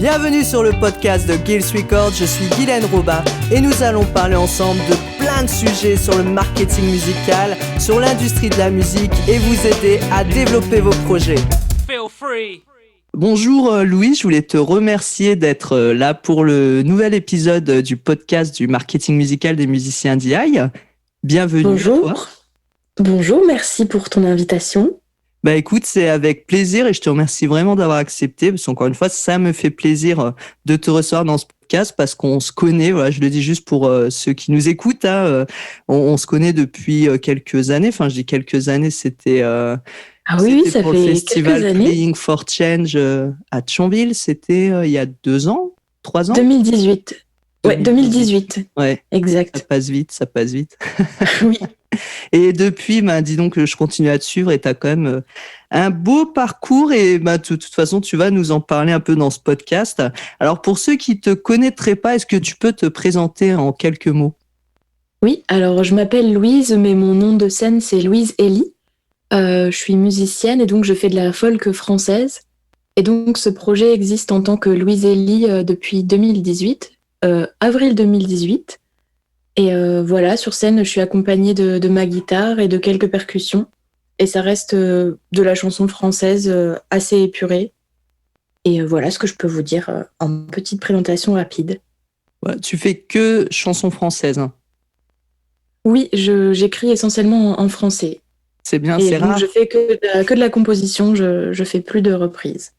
Bienvenue sur le podcast de Gills Records, je suis Guylaine Robin et nous allons parler ensemble de plein de sujets sur le marketing musical, sur l'industrie de la musique et vous aider à développer vos projets. Feel free. Bonjour Louis, je voulais te remercier d'être là pour le nouvel épisode du podcast du marketing musical des musiciens DI. Bienvenue. Bonjour. Bonjour, merci pour ton invitation. Bah écoute, c'est avec plaisir et je te remercie vraiment d'avoir accepté parce qu'encore une fois, ça me fait plaisir de te recevoir dans ce podcast parce qu'on se connaît, voilà, je le dis juste pour ceux qui nous écoutent, hein, on se connaît depuis quelques années, enfin je dis quelques années, c'était oui, ça pour fait le festival quelques années. Playing for Change à Thionville, c'était il y a 2 ans, 3 ans 2018. Ouais, 2018. Ouais. Exact. Ça passe vite. Oui. Et depuis, dis donc que je continue à te suivre et tu as quand même un beau parcours et de toute façon, tu vas nous en parler un peu dans ce podcast. Alors, pour ceux qui te connaîtraient pas, est-ce que tu peux te présenter en quelques mots? Oui, alors je m'appelle Louise, mais mon nom de scène c'est Louise Elie. Je suis musicienne et donc je fais de la folk française. Et donc ce projet existe en tant que Louise Elie depuis 2018, avril 2018. Et voilà, sur scène, je suis accompagnée de ma guitare et de quelques percussions. Et ça reste de la chanson française assez épurée. Et voilà ce que je peux vous dire en petite présentation rapide. Ouais, tu fais que chansons françaises, hein. Oui, j'écris essentiellement en français. C'est bien, et c'est donc rare. je fais que de la composition, je fais plus de reprises.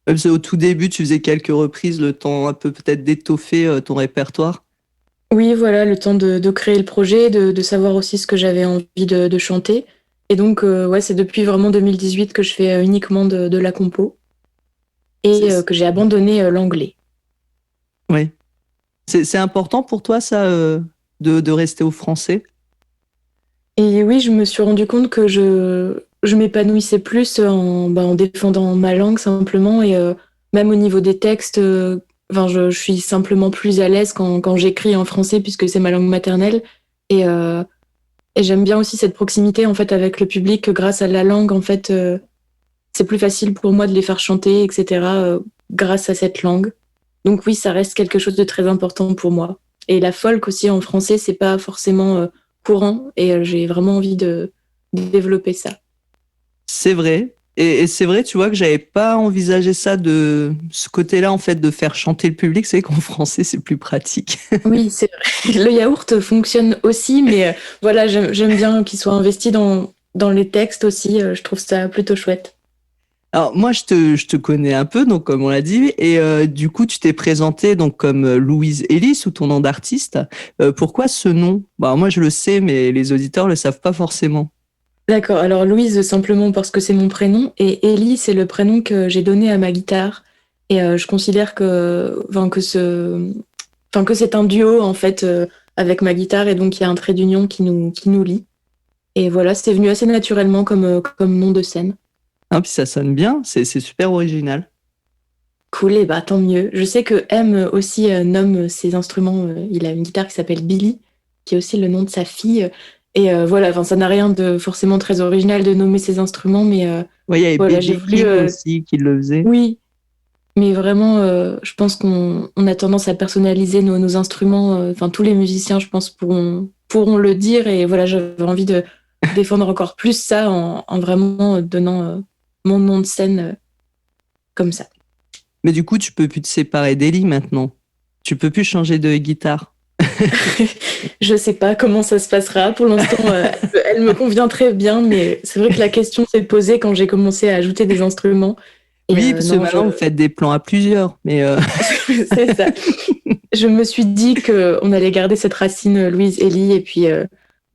Parce qu'au tout début, tu faisais quelques reprises, le temps un peu peut-être d'étoffer ton répertoire. Oui, voilà, le temps de créer le projet, de savoir aussi ce que j'avais envie de chanter. Et donc, ouais, c'est depuis vraiment 2018 que je fais uniquement de la compo et que j'ai abandonné l'anglais. Oui. C'est important pour toi, ça, de rester au français? Et oui, je me suis rendu compte que je m'épanouissais plus en défendant ma langue simplement et même au niveau des textes, je suis simplement plus à l'aise quand j'écris en français puisque c'est ma langue maternelle et, euh, et j'aime bien aussi cette proximité en fait avec le public grâce à la langue en fait, c'est plus facile pour moi de les faire chanter, etc. Grâce à cette langue. Donc oui, ça reste quelque chose de très important pour moi. Et la folk aussi en français, c'est pas forcément courant et j'ai vraiment envie de développer ça. C'est vrai. Et c'est vrai, tu vois, que j'avais pas envisagé ça de ce côté-là, en fait, de faire chanter le public. C'est vrai qu'en français, c'est plus pratique. Oui, c'est vrai. Le yaourt fonctionne aussi, mais voilà, j'aime bien qu'il soit investi dans les textes aussi. Je trouve ça plutôt chouette. Alors, moi, je te connais un peu, donc, comme on l'a dit, et du coup, tu t'es présentée donc comme Louise Elie sous ton nom d'artiste. Pourquoi ce nom? Bah, moi, je le sais, mais les auditeurs le savent pas forcément. D'accord, alors Louise simplement parce que c'est mon prénom et Ellie c'est le prénom que j'ai donné à ma guitare et je considère que c'est un duo en fait avec ma guitare et donc il y a un trait d'union qui nous lie et voilà, c'était venu assez naturellement comme nom de scène. Ah, puis ça sonne bien, c'est super original. Cool, et bah tant mieux. Je sais que M aussi nomme ses instruments, il a une guitare qui s'appelle Billy qui est aussi le nom de sa fille. Et voilà, enfin, ça n'a rien de forcément très original de nommer ses instruments, mais Ouais, il y avait voilà, j'ai B.B. voulu. King aussi qui le faisait. Oui, mais vraiment, je pense qu'on a tendance à personnaliser nos instruments. Enfin, tous les musiciens, je pense, pourront le dire. Et voilà, j'avais envie de défendre encore plus ça en vraiment donnant mon nom de scène comme ça. Mais du coup, tu peux plus te séparer d'Ellie maintenant. Tu peux plus changer de guitare. Je sais pas comment ça se passera. Pour l'instant, elle me convient très bien, mais c'est vrai que la question s'est posée quand j'ai commencé à ajouter des instruments. Et Oui, parce que maintenant, vous faites des plans à plusieurs, mais... C'est ça. Je me suis dit qu'on allait garder cette racine Louise Elie, et puis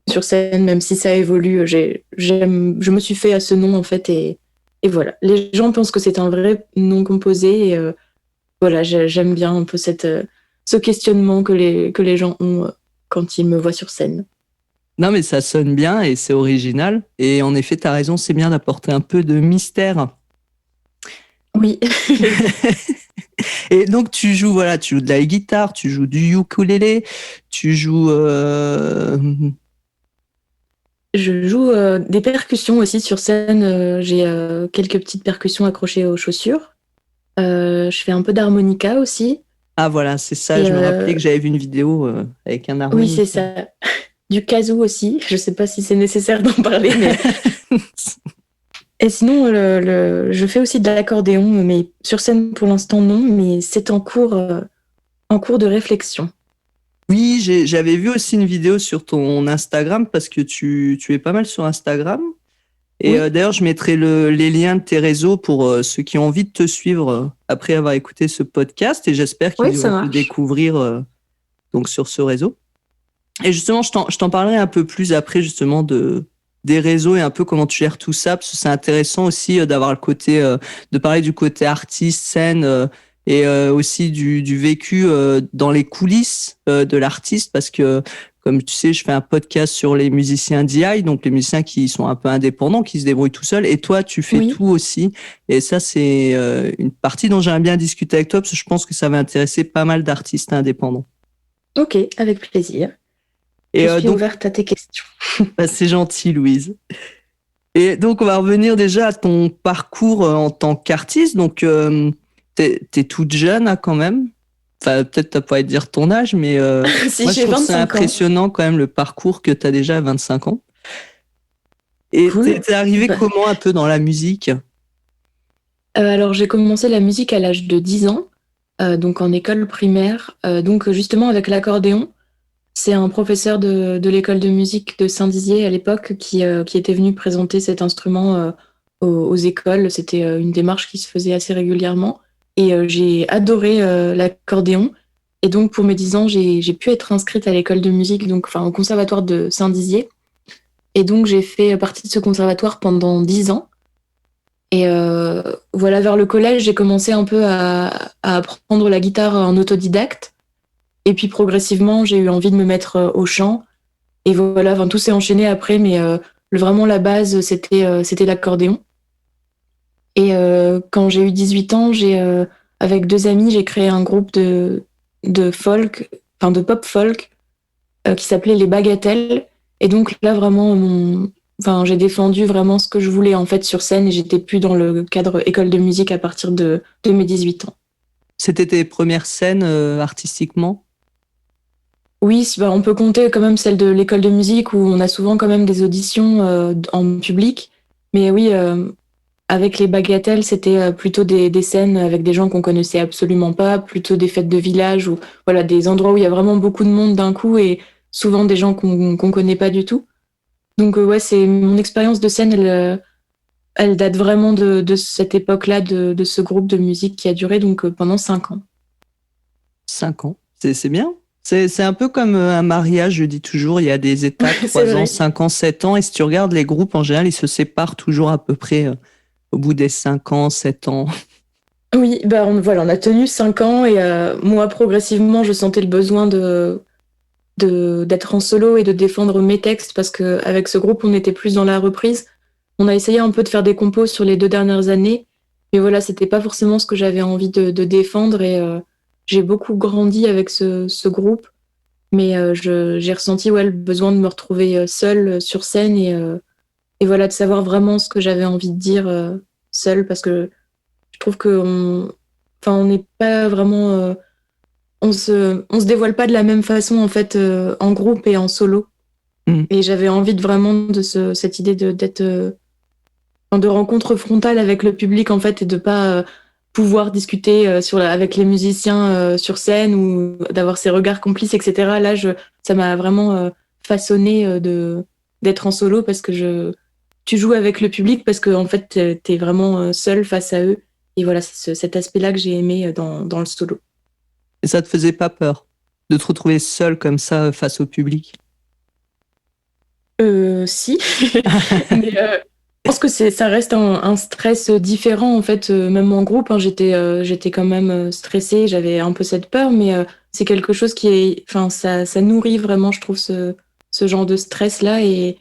sur scène, même si ça évolue, je me suis fait à ce nom, en fait, et voilà. Les gens pensent que c'est un vrai nom composé, et voilà, j'aime bien un peu ce questionnement que les gens ont quand ils me voient sur scène. Non, mais ça sonne bien et c'est original. Et en effet, tu as raison, c'est bien d'apporter un peu de mystère. Oui. Et donc, tu joues de la guitare, tu joues du ukulélé, tu joues... Je joue des percussions aussi sur scène. J'ai quelques petites percussions accrochées aux chaussures. Je fais un peu d'harmonica aussi. Ah voilà, c'est ça, Et je me rappelais que j'avais vu une vidéo avec un oui, c'est harmonica. ça. Du kazoo aussi. Je sais pas si c'est nécessaire d'en parler, mais. Et sinon, je fais aussi de l'accordéon, mais sur scène pour l'instant non, mais c'est en cours de réflexion. Oui, j'avais vu aussi une vidéo sur ton Instagram parce que tu es pas mal sur Instagram. Et Oui, d'ailleurs, je mettrai les liens de tes réseaux pour ceux qui ont envie de te suivre après avoir écouté ce podcast. Et j'espère oui, qu'ils ça vont te marche. découvrir donc sur ce réseau. Et justement, je t'en parlerai un peu plus après justement des réseaux et un peu comment tu gères tout ça, parce que c'est intéressant aussi d'avoir le côté, de parler du côté artiste, scène, et aussi du vécu dans les coulisses de l'artiste, parce que comme tu sais, je fais un podcast sur les musiciens DI, donc les musiciens qui sont un peu indépendants, qui se débrouillent tout seuls, et toi, tu fais Oui, tout aussi. Et ça, c'est une partie dont j'aimerais bien discuter avec toi, parce que je pense que ça va intéresser pas mal d'artistes indépendants. ok, avec plaisir. Je Et suis donc, ouverte à tes questions. bah, c'est gentil, Louise. Et donc, on va revenir déjà à ton parcours en tant qu'artiste. Donc, t'es toute jeune hein, quand même. Enfin, peut-être t'as pas à dire ton âge, mais Si moi, je j'ai trouve ça 25 ans, impressionnant quand même le parcours que t'as déjà à 25 ans. Et cool. t'es arrivé Bah, comment un peu dans la musique? alors j'ai commencé la musique à l'âge de 10 ans, donc en école primaire. Donc justement avec l'accordéon, c'est un professeur de l'école de musique de Saint-Dizier à l'époque qui était venu présenter cet instrument aux écoles. C'était une démarche qui se faisait assez régulièrement. Et j'ai adoré l'accordéon. Et donc pour mes 10 ans, j'ai pu être inscrite à l'école de musique, donc enfin au conservatoire de Saint-Dizier. Et donc j'ai fait partie de ce conservatoire pendant 10 ans. Et voilà, vers le collège, j'ai commencé un peu à apprendre la guitare en autodidacte. Et puis progressivement, j'ai eu envie de me mettre au chant. Et voilà, enfin, tout s'est enchaîné après, mais vraiment la base, c'était l'accordéon. Et quand j'ai eu 18 ans, avec deux amis, j'ai créé un groupe de folk, enfin de pop folk, qui s'appelait Les Bagatelles. Et donc là, vraiment, enfin, j'ai défendu vraiment ce que je voulais en fait sur scène et j'étais plus dans le cadre école de musique à partir de mes 18 ans. C'était tes premières scènes artistiquement? Oui, bah, on peut compter quand même celle de l'école de musique où on a souvent quand même des auditions en public. Mais oui, avec les bagatelles, c'était plutôt des scènes avec des gens qu'on connaissait absolument pas, plutôt des fêtes de village ou voilà, des endroits où il y a vraiment beaucoup de monde d'un coup et souvent des gens qu'on connaît pas du tout. Donc ouais, c'est mon expérience de scène, elle date vraiment de cette époque-là, de ce groupe de musique qui a duré donc pendant 5 ans. 5 ans. C'est bien. C'est un peu comme un mariage, je dis toujours, il y a des étapes, C'est 3 ans, vrai. 5 ans, 7 ans. Et si tu regardes les groupes, en général, ils se séparent toujours à peu près au bout des 5 ans, 7 ans. Oui, bah voilà, on a tenu 5 ans et moi progressivement je sentais le besoin d'être en solo et de défendre mes textes parce que avec ce groupe on était plus dans la reprise. On a essayé un peu de faire des compos sur les 2 dernières années, mais voilà, c'était pas forcément ce que j'avais envie de défendre et j'ai beaucoup grandi avec ce groupe, mais j'ai ressenti ouais, le besoin de me retrouver seule sur scène et voilà, de savoir vraiment ce que j'avais envie de dire seule parce que je trouve enfin, on n'est pas vraiment, on se dévoile pas de la même façon en fait en groupe et en solo. Mm. Et j'avais envie de vraiment cette idée d'être enfin, de rencontre frontale avec le public en fait et de pas pouvoir discuter avec les musiciens sur scène ou d'avoir ces regards complices, etc. Là, ça m'a vraiment façonné d'être en solo parce que tu joues avec le public parce que en fait, t'es vraiment seul face à eux. Et voilà, c'est cet aspect-là que j'ai aimé dans le solo. Et ça te faisait pas peur de te retrouver seul comme ça face au public? Si, mais je pense que ça reste un stress différent en fait, même en groupe, hein, j'étais quand même stressée, j'avais un peu cette peur, mais c'est quelque chose enfin, ça nourrit vraiment, je trouve, ce genre de stress-là et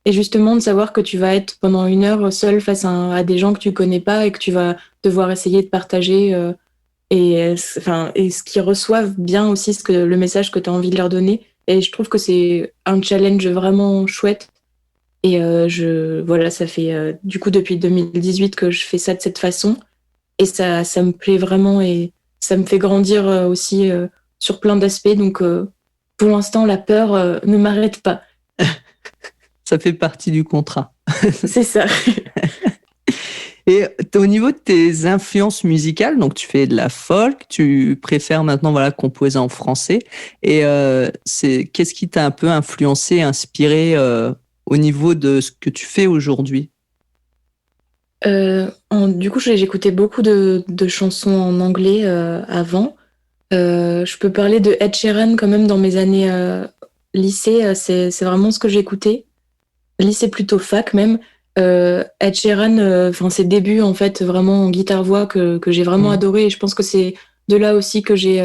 justement de savoir que tu vas être pendant 1 heure seul face à des gens que tu connais pas et que tu vas devoir essayer de partager enfin, et ce qu'ils reçoivent bien aussi le message que tu as envie de leur donner. Et je trouve que c'est un challenge vraiment chouette. Et voilà, ça fait du coup depuis 2018 que je fais ça de cette façon. et ça me plaît vraiment et ça me fait grandir aussi sur plein d'aspects. Donc, pour l'instant, la peur ne m'arrête pas. Ça fait partie du contrat. C'est ça. Et au niveau de tes influences musicales, donc tu fais de la folk, tu préfères maintenant voilà composer en français. Et qu'est-ce qui t'a un peu influencé, inspiré au niveau de ce que tu fais aujourd'hui? Du coup, j'écoutais beaucoup de chansons en anglais avant. Je peux parler de Ed Sheeran quand même dans mes années lycée. C'est vraiment ce que j'écoutais. Lycée plutôt fac même. Ed Sheeran, enfin ses débuts en fait vraiment en guitare-voix que j'ai vraiment adoré. Et je pense que c'est de là aussi que j'ai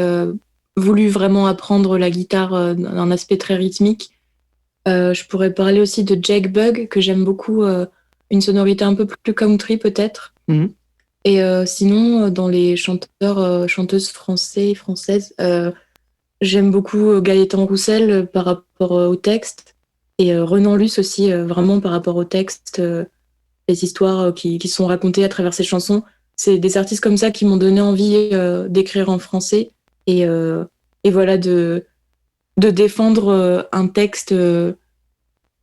voulu vraiment apprendre la guitare d'un aspect très rythmique. Je pourrais parler aussi de Jake Bugg que j'aime beaucoup, une sonorité un peu plus country peut-être. Et sinon, dans les chanteurs, chanteuses françaises, j'aime beaucoup Gaëtan Roussel par rapport au texte et Renan Luce aussi, vraiment par rapport au texte, les histoires qui sont racontées à travers ces chansons. C'est des artistes comme ça qui m'ont donné envie d'écrire en français et, et voilà, de défendre un texte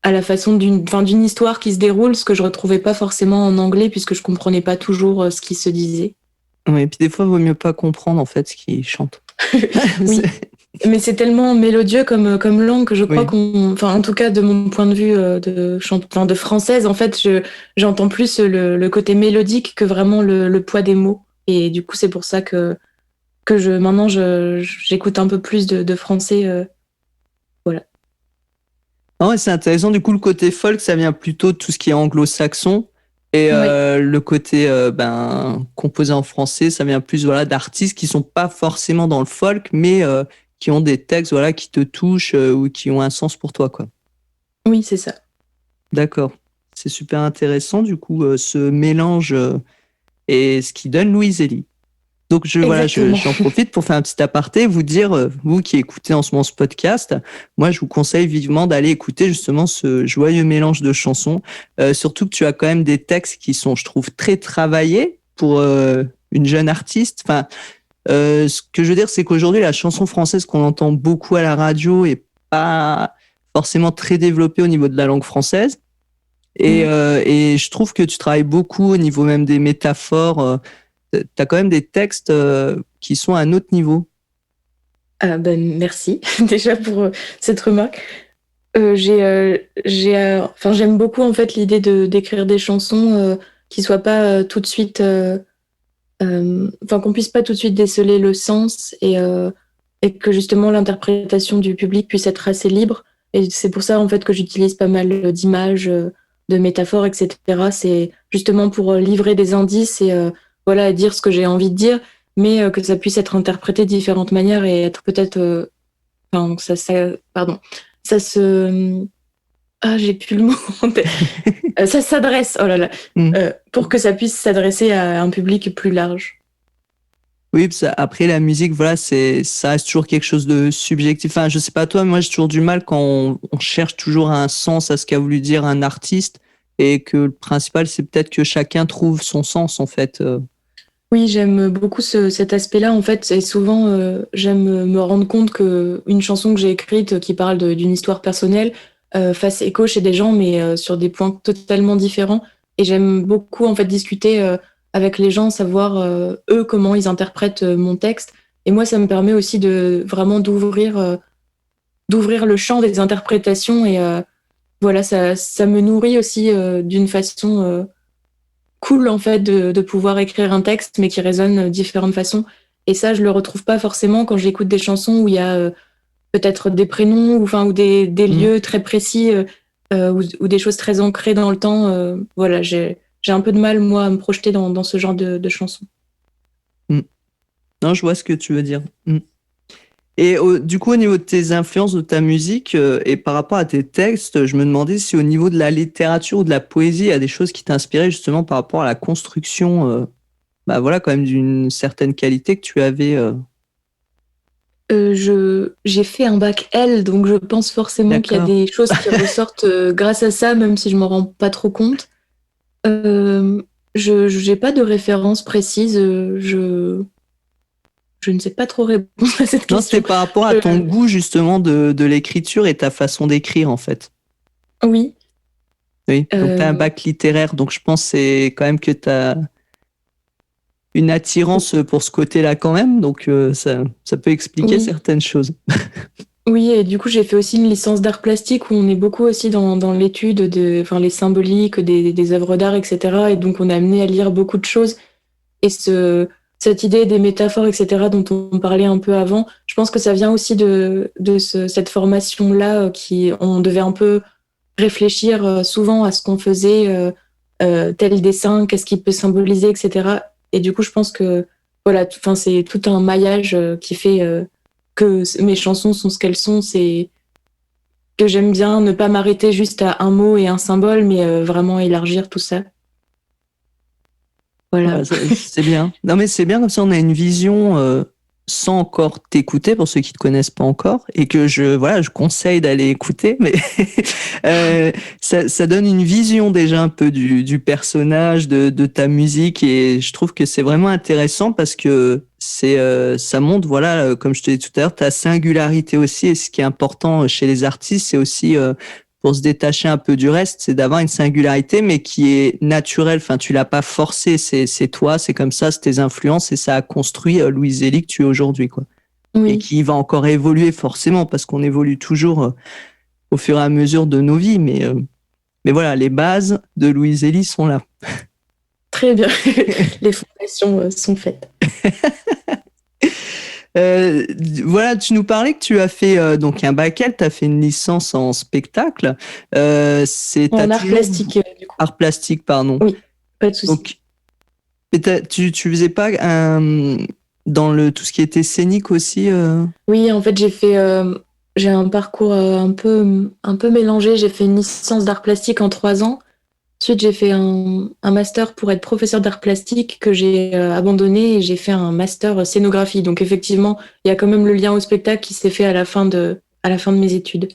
à la façon d'une histoire qui se déroule, ce que je retrouvais pas forcément en anglais puisque je comprenais pas toujours ce qui se disait. Oui, et puis des fois, il vaut mieux pas comprendre en fait ce qu'ils chantent. Oui, mais c'est tellement mélodieux comme langue que je crois enfin en tout cas de mon point de vue de française, en fait, j'entends plus le côté mélodique que vraiment le poids des mots. Et du coup, c'est pour ça que maintenant j'écoute un peu plus de français. Voilà. Non, c'est intéressant. Du coup, le côté folk, ça vient plutôt de tout ce qui est anglo-saxon. Et le côté composé en français, ça vient plus voilà d'artistes qui sont pas forcément dans le folk, mais qui ont des textes voilà qui te touchent ou qui ont un sens pour toi, quoi. Oui, c'est ça. D'accord. C'est super intéressant du coup ce mélange et ce qui donne Louise Elie. Donc j'en profite pour faire un petit aparté, vous dire, vous qui écoutez en ce moment ce podcast, moi je vous conseille vivement d'aller écouter justement ce joyeux mélange de chansons, surtout que tu as quand même des textes qui sont, je trouve, très travaillés pour une jeune artiste. Enfin, ce que je veux dire, c'est qu'aujourd'hui la chanson française qu'on entend beaucoup à la radio est pas forcément très développée au niveau de la langue française. Et je trouve que tu travailles beaucoup au niveau même des métaphores. T'as quand même des textes qui sont à un autre niveau. Merci déjà pour cette remarque. J'aime beaucoup en fait l'idée d'écrire des chansons qui soient pas tout de suite, qu'on puisse pas tout de suite déceler le sens et que justement l'interprétation du public puisse être assez libre. Et c'est pour ça en fait que j'utilise pas mal d'images, de métaphores, etc. C'est justement pour livrer des indices et voilà, dire ce que j'ai envie de dire, mais que ça puisse être interprété de différentes manières et être peut-être, pardon, ça se, j'ai plus le mot en tête. Ça s'adresse, oh là là, pour que ça puisse s'adresser à un public plus large. Oui, après la musique, voilà, ça reste toujours quelque chose de subjectif. Enfin, je sais pas toi, mais moi j'ai toujours du mal quand on cherche toujours un sens à ce qu'a voulu dire un artiste et que le principal c'est peut-être que chacun trouve son sens en fait. Oui, j'aime beaucoup cet aspect-là en fait, et souvent j'aime me rendre compte que une chanson que j'ai écrite qui parle d'une histoire personnelle fasse écho chez des gens, mais sur des points totalement différents. Et j'aime beaucoup en fait discuter avec les gens, savoir eux comment ils interprètent mon texte. Et moi, ça me permet aussi de vraiment d'ouvrir le champ des interprétations et voilà, ça me nourrit aussi d'une façon cool en fait de pouvoir écrire un texte mais qui résonne de différentes façons. Et ça, je le retrouve pas forcément quand j'écoute des chansons où il y a peut-être des prénoms ou des lieux très précis ou des choses très ancrées dans le temps. Voilà, j'ai un peu de mal moi à me projeter dans ce genre de chansons. Non, je vois ce que tu veux dire. Et du coup, au niveau de tes influences, de ta musique et par rapport à tes textes, je me demandais si au niveau de la littérature ou de la poésie, il y a des choses qui t'inspiraient justement par rapport à la construction, voilà, quand même d'une certaine qualité que tu avais. J'ai fait un bac L, donc je pense forcément qu'il y a des choses qui ressortent grâce à ça, même si je m'en rends pas trop compte. Je j'ai pas de référence précise. Je ne sais pas trop répondre à cette Non, c'était question. par rapport à ton goût justement de l'écriture et ta façon d'écrire en fait. Oui. Oui, donc tu as un bac littéraire, donc je pense c'est quand même que tu as une attirance pour ce côté-là quand même, donc ça peut expliquer Oui. certaines choses. Oui, et du coup, j'ai fait aussi une licence d'art plastique où on est beaucoup aussi dans l'étude enfin, les symboliques des œuvres d'art, etc. Et donc, on est amené à lire beaucoup de choses. Et cette idée des métaphores, etc., dont on parlait un peu avant, je pense que ça vient aussi de cette formation-là on devait un peu réfléchir souvent à ce qu'on faisait, tel dessin, qu'est-ce qu'il peut symboliser, etc. Et du coup, je pense que voilà, enfin, c'est tout un maillage qui fait que mes chansons sont ce qu'elles sont. C'est que j'aime bien ne pas m'arrêter juste à un mot et un symbole, mais vraiment élargir tout ça. Voilà. Ouais, c'est bien. Non, mais c'est bien comme ça, on a une vision sans encore t'écouter pour ceux qui te connaissent pas encore et que je conseille d'aller écouter, mais ça donne une vision déjà un peu du personnage, de ta musique et je trouve que c'est vraiment intéressant parce que ça montre, voilà, comme je te disais tout à l'heure, ta singularité aussi et ce qui est important chez les artistes, c'est aussi pour se détacher un peu du reste, c'est d'avoir une singularité, mais qui est naturelle. Enfin, tu l'as pas forcé, c'est toi, c'est comme ça, c'est tes influences et ça a construit Louise Zélie que tu es aujourd'hui, quoi. Et Oui, qui va encore évoluer forcément parce qu'on évolue toujours au fur et à mesure de nos vies, mais voilà, les bases de Louise Zélie sont là. très bien. Les fondations sont faites. Euh, voilà, tu nous parlais que tu as fait donc un bac L, tu as fait une licence en spectacle. T'as En art toujours plastique, du coup. art plastique, pardon. Oui, pas de souci. Donc, et tu faisais pas dans tout ce qui était scénique aussi Oui, en fait, j'ai un parcours un peu mélangé. J'ai fait une licence d'art plastique en 3 ans. Ensuite, j'ai fait un master pour être professeur d'art plastique que j'ai abandonné et j'ai fait un master scénographie. Donc, effectivement, il y a quand même le lien au spectacle qui s'est fait à la fin de mes études.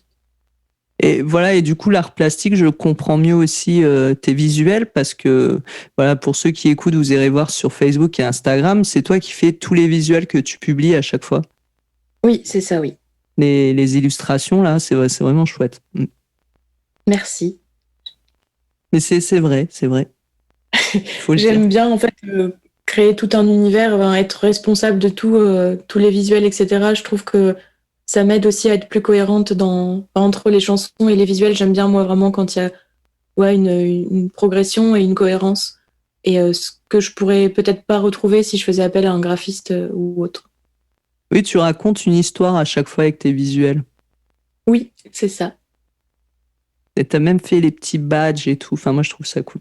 Et voilà, et du coup, l'art plastique, je comprends mieux aussi tes visuels parce que, voilà, pour ceux qui écoutent, vous irez voir sur Facebook et Instagram, c'est toi qui fais tous les visuels que tu publies à chaque fois. Oui, c'est ça, oui. Les illustrations, là, c'est vraiment chouette. Merci. Mais c'est vrai, c'est vrai. Faut le dire. J'aime bien, en fait, créer tout un univers, être responsable de tous les visuels, etc. Je trouve que ça m'aide aussi à être plus cohérente entre les chansons et les visuels. J'aime bien, moi, vraiment, quand il y a une progression et une cohérence. Et ce que je pourrais peut-être pas retrouver si je faisais appel à un graphiste ou autre. Oui, tu racontes une histoire à chaque fois avec tes visuels. Oui, c'est ça. Et t'as même fait les petits badges et tout. Enfin, moi, je trouve ça cool.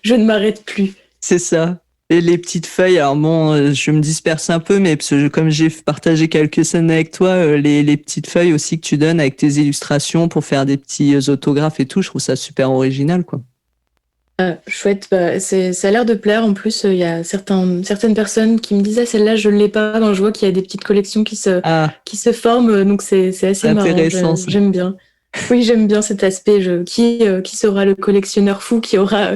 Je ne m'arrête plus. C'est ça. Et les petites feuilles, alors bon, je me disperse un peu, mais parce que comme j'ai partagé quelques scènes avec toi, les petites feuilles aussi que tu donnes avec tes illustrations pour faire des petits autographes et tout, je trouve ça super original, quoi. Chouette, ça a l'air de plaire. En plus, il y a certaines personnes qui me disaient celle-là, je ne l'ai pas. Donc, je vois qu'il y a des petites collections Ah, qui se forment, donc c'est assez marrant. intéressant ça. J'aime bien. Oui, j'aime bien cet aspect. Qui sera le collectionneur fou qui aura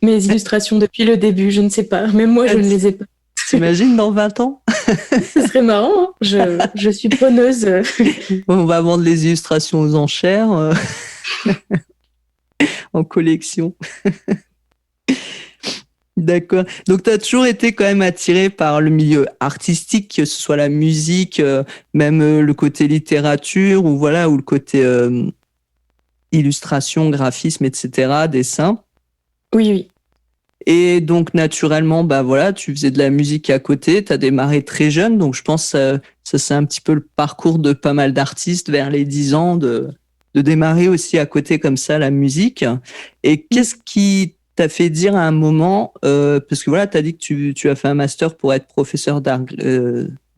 mes illustrations depuis le début? Je ne sais pas. Même moi, je ne les ai pas. T'imagines dans 20 ans? Ce serait marrant, hein. Je suis preneuse. On va vendre les illustrations aux enchères en collection. D'accord. Donc, tu as toujours été quand même attiré par le milieu artistique, que ce soit la musique, même le côté littérature, ou voilà, ou le côté illustration, graphisme, etc., dessin. Oui, oui. Et donc, naturellement, bah voilà, tu faisais de la musique à côté, tu as démarré très jeune, donc je pense que ça c'est un petit peu le parcours de pas mal d'artistes vers les 10 ans de démarrer aussi à côté comme ça la musique. Et qu'est-ce qui t'a fait dire à un moment, parce que voilà, tu as dit que tu as fait un master pour être professeur d'art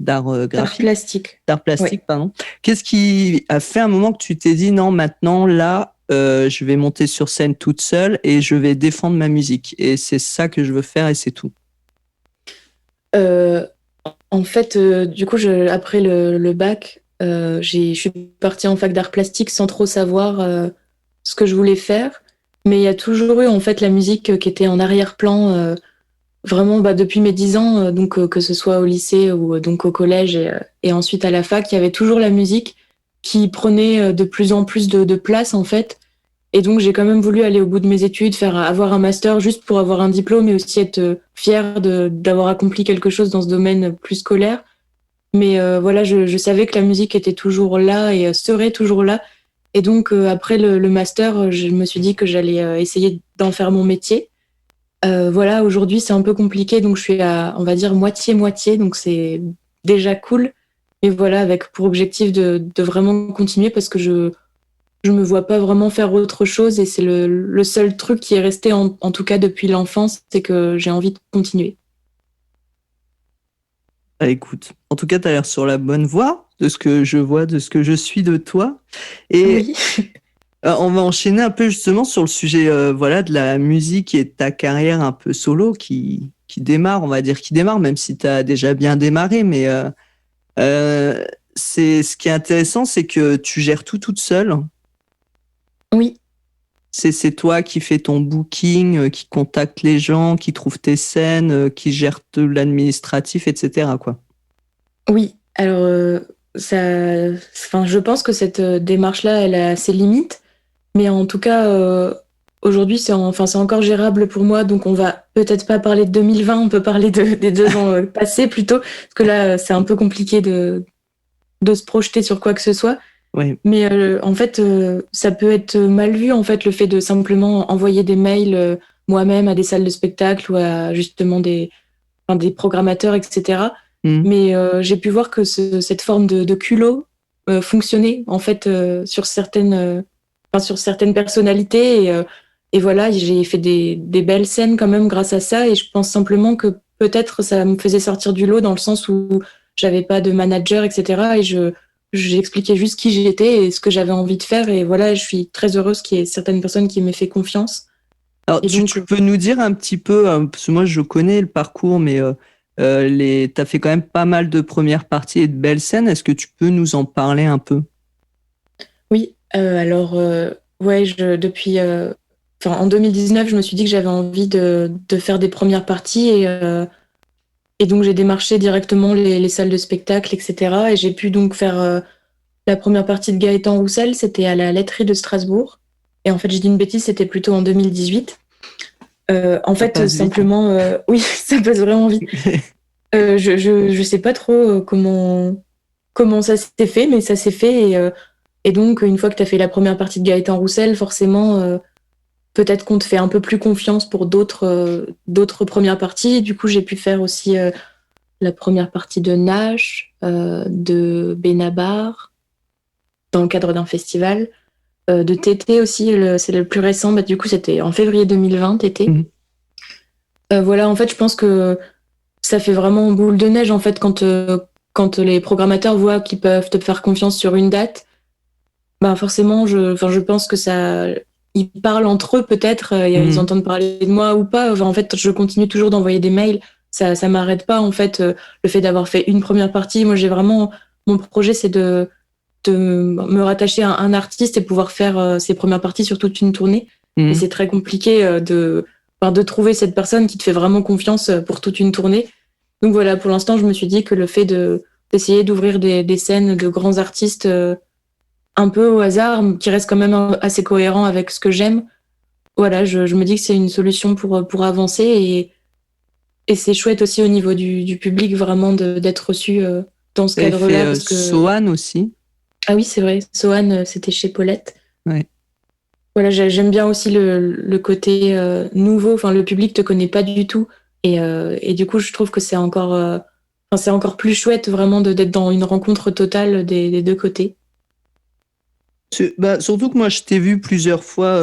Art graphique, plastique. d'art Oui. plastique, pardon. Qu'est-ce qui a fait un moment que tu t'es dit non, maintenant là, je vais monter sur scène toute seule et je vais défendre ma musique. Et c'est ça que je veux faire et c'est tout. Euh, En fait, du coup, après le bac, je suis partie en fac d'art plastique sans trop savoir ce que je voulais faire. Mais il y a toujours eu en fait la musique qui était en arrière-plan, vraiment depuis mes 10 ans, donc que ce soit au lycée ou donc au collège et ensuite à la fac, il y avait toujours la musique qui prenait de plus en plus de place en fait. Et donc j'ai quand même voulu aller au bout de mes études, avoir un master juste pour avoir un diplôme et aussi être fière d'avoir accompli quelque chose dans ce domaine plus scolaire. Mais voilà, je savais que la musique était toujours là et serait toujours là. Et donc après le master, je me suis dit que j'allais essayer d'en faire mon métier. Voilà, aujourd'hui c'est un peu compliqué, donc je suis à, on va dire, moitié-moitié, donc c'est déjà cool. Mais voilà, avec pour objectif de vraiment continuer parce que je me vois pas vraiment faire autre chose et c'est le seul truc qui est resté en tout cas depuis l'enfance, c'est que j'ai envie de continuer. Ah, écoute, en tout cas, tu as l'air sur la bonne voie, de ce que je vois, de ce que je suis de toi. Et Oui. on va enchaîner un peu justement sur le sujet voilà, de la musique et de ta carrière un peu solo qui démarre, on va dire, qui démarre, même si tu as déjà bien démarré. Mais c'est, ce qui est intéressant, c'est que tu gères tout toute seule. Oui. C'est toi qui fais ton booking, qui contacte les gens, qui trouve tes scènes, qui gère tout l'administratif, etc., quoi. Oui, alors ça, enfin, je pense que cette démarche-là, elle a ses limites, mais en tout cas, aujourd'hui, enfin, c'est encore gérable pour moi, donc on va peut-être pas parler de 2020, on peut parler des 2 ans passés plutôt, parce que là, c'est un peu compliqué de se projeter sur quoi que ce soit. Ouais. Mais en fait, ça peut être mal vu, en fait, le fait de simplement envoyer des mails moi-même à des salles de spectacle ou à justement enfin, des programmateurs, etc. Mmh. Mais j'ai pu voir que cette forme de culot fonctionnait en fait enfin, sur certaines personnalités et voilà, j'ai fait des belles scènes quand même grâce à ça et je pense simplement que peut-être ça me faisait sortir du lot dans le sens où j'avais pas de manager, etc. Et j'expliquais juste qui j'étais et ce que j'avais envie de faire et voilà, je suis très heureuse qu'il y ait certaines personnes qui m'aient fait confiance. Alors, Et tu donc, peux nous dire un petit peu, parce que moi je connais le parcours, mais t'as fait quand même pas mal de premières parties et de belles scènes. Est-ce que tu peux nous en parler un peu? oui, alors, ouais, depuis, enfin, en 2019, je me suis dit que j'avais envie de faire des premières parties et donc j'ai démarché directement les salles de spectacle, etc. Et j'ai pu donc faire la première partie de Gaëtan Roussel, c'était à la Laiterie de Strasbourg. Et en fait, j'ai dit une bêtise, c'était plutôt en 2018. En Ça fait, passe vite. simplement, oui, ça passe vraiment vite. Je sais pas trop comment ça s'est fait, mais ça s'est fait. Et donc, une fois que tu as fait la première partie de Gaëtan Roussel, forcément, peut-être qu'on te fait un peu plus confiance pour d'autres premières parties. Du coup, j'ai pu faire aussi la première partie de Nash, de Benabar, dans le cadre d'un festival. De Tété aussi, c'est le plus récent. Du coup, c'était en février 2020, Tété. Mhm. Voilà, en fait, je pense que ça fait vraiment boule de neige, en fait, quand les programmateurs voient qu'ils peuvent te faire confiance sur une date. Forcément, enfin, je pense que ça, ils parlent entre eux peut-être, ils Mhm. entendent parler de moi ou pas. Enfin, en fait, je continue toujours d'envoyer des mails. Ça m'arrête pas en fait. Le fait d'avoir fait une première partie, moi j'ai vraiment mon projet, c'est de me rattacher à un artiste et pouvoir faire ses premières parties sur toute une tournée. Et Mhm. c'est très compliqué enfin, de trouver cette personne qui te fait vraiment confiance pour toute une tournée. Donc voilà, pour l'instant, je me suis dit que le fait d'essayer d'ouvrir des scènes de grands artistes un peu au hasard, qui reste quand même assez cohérent avec ce que j'aime. Voilà, je me dis que c'est une solution pour avancer et c'est chouette aussi au niveau du public vraiment d'être reçu dans ce T'avais fait cadre-là parce que Sohan aussi. ah oui c'est vrai, Sohan c'était chez Paulette. Ouais. Voilà, j'aime bien aussi le côté nouveau, enfin le public te connaît pas du tout et du coup je trouve que enfin, c'est encore plus chouette vraiment d'être dans une rencontre totale des deux côtés. Bah, surtout que moi, je t'ai vu plusieurs fois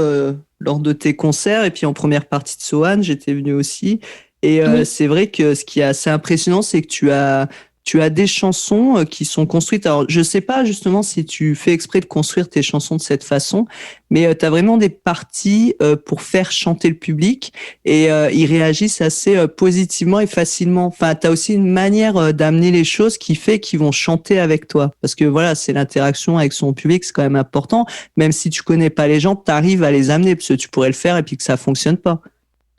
lors de tes concerts et puis en première partie de Sohan, j'étais venu aussi. Et Oui, c'est vrai que ce qui est assez impressionnant, c'est que tu as des chansons qui sont construites. Alors, je sais pas justement si tu fais exprès de construire tes chansons de cette façon, mais tu as vraiment des parties pour faire chanter le public et ils réagissent assez positivement et facilement. Enfin, tu as aussi une manière d'amener les choses qui fait qu'ils vont chanter avec toi. Parce que voilà, c'est l'interaction avec son public, c'est quand même important. Même si tu connais pas les gens, tu arrives à les amener parce que tu pourrais le faire et puis que ça fonctionne pas.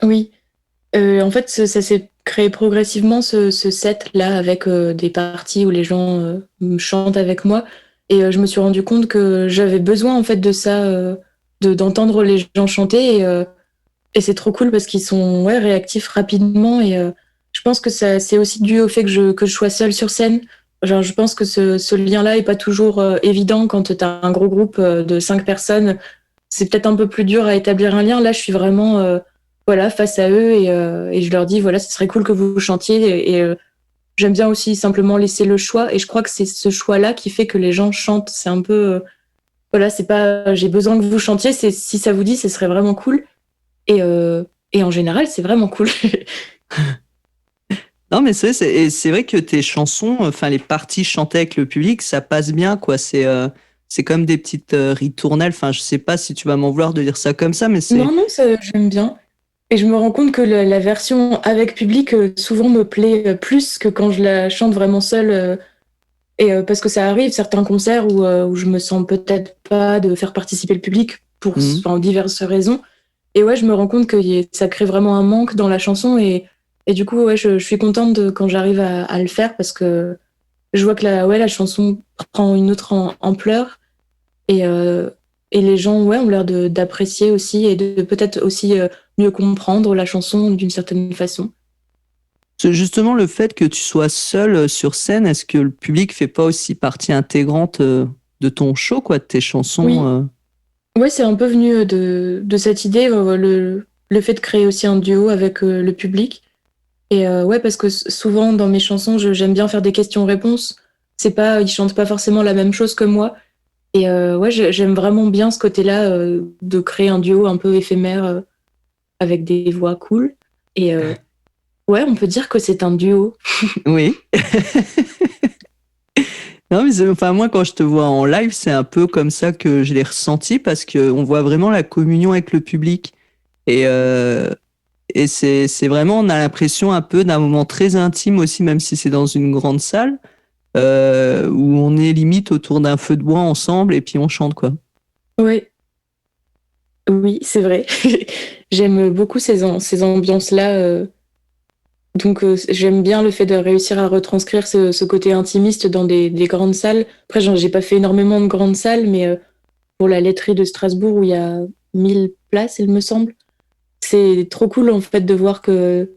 Oui. En fait, ça s'est créé progressivement ce set-là avec des parties où les gens chantent avec moi. Et je me suis rendu compte que j'avais besoin en fait de ça, d'entendre les gens chanter. Et c'est trop cool parce qu'ils sont réactifs rapidement. Et je pense que c'est aussi dû au fait que je sois seule sur scène. Genre, je pense que ce lien-là est pas toujours évident quand tu as un gros groupe de 5 personnes. C'est peut-être un peu plus dur à établir un lien. Là, je suis vraiment voilà, face à eux et je leur dis voilà, ce serait cool que vous chantiez et j'aime bien aussi simplement laisser le choix et je crois que c'est ce choix-là qui fait que les gens chantent. C'est un peu voilà, c'est pas j'ai besoin que vous chantiez, c'est si ça vous dit, ce serait vraiment cool et en général, c'est vraiment cool. Non, mais c'est vrai que tes chansons, enfin les parties chantées avec le public, ça passe bien, quoi. C'est comme des petites ritournelles. Enfin, je sais pas si tu vas m'en vouloir de dire ça comme ça, mais c'est. Non, non, ça, j'aime bien. Et je me rends compte que la version avec public souvent me plaît plus que quand je la chante vraiment seule. Parce que ça arrive, certains concerts où je me sens peut-être pas de faire participer le public pour enfin, diverses raisons. Et ouais, je me rends compte que ça crée vraiment un manque dans la chanson. Et du coup, ouais, je suis contente quand j'arrive à le faire parce que je vois que la chanson prend une autre ampleur. Et, euh, et les gens ont l'air d'apprécier aussi et de peut-être aussi mieux comprendre la chanson d'une certaine façon. C'est justement le fait que tu sois seul sur scène, est-ce que le public fait pas aussi partie intégrante de ton show, quoi, de tes chansons Oui, ouais, c'est un peu venu de cette idée, le fait de créer aussi un duo avec le public. Et ouais, parce que souvent dans mes chansons, j'aime bien faire des questions-réponses. Ils chantent pas forcément la même chose que moi. Et ouais, j'aime vraiment bien ce côté-là de créer un duo un peu éphémère avec des voix cool. Et ouais, on peut dire que c'est un duo. Oui. Non, mais enfin, moi, quand je te vois en live, c'est un peu comme ça que je l'ai ressenti parce que on voit vraiment la communion avec le public. Et, et c'est vraiment, on a l'impression un peu d'un moment très intime aussi, même si c'est dans une grande salle, où on est limite autour d'un feu de bois ensemble et puis on chante, quoi. Ouais, oui, c'est vrai. J'aime beaucoup ces ambiances-là. Donc, j'aime bien le fait de réussir à retranscrire ce côté intimiste dans des grandes salles. Après, j'ai pas fait énormément de grandes salles, mais pour la laiterie de Strasbourg, où il y a 1000 places, il me semble, c'est trop cool, en fait, de voir que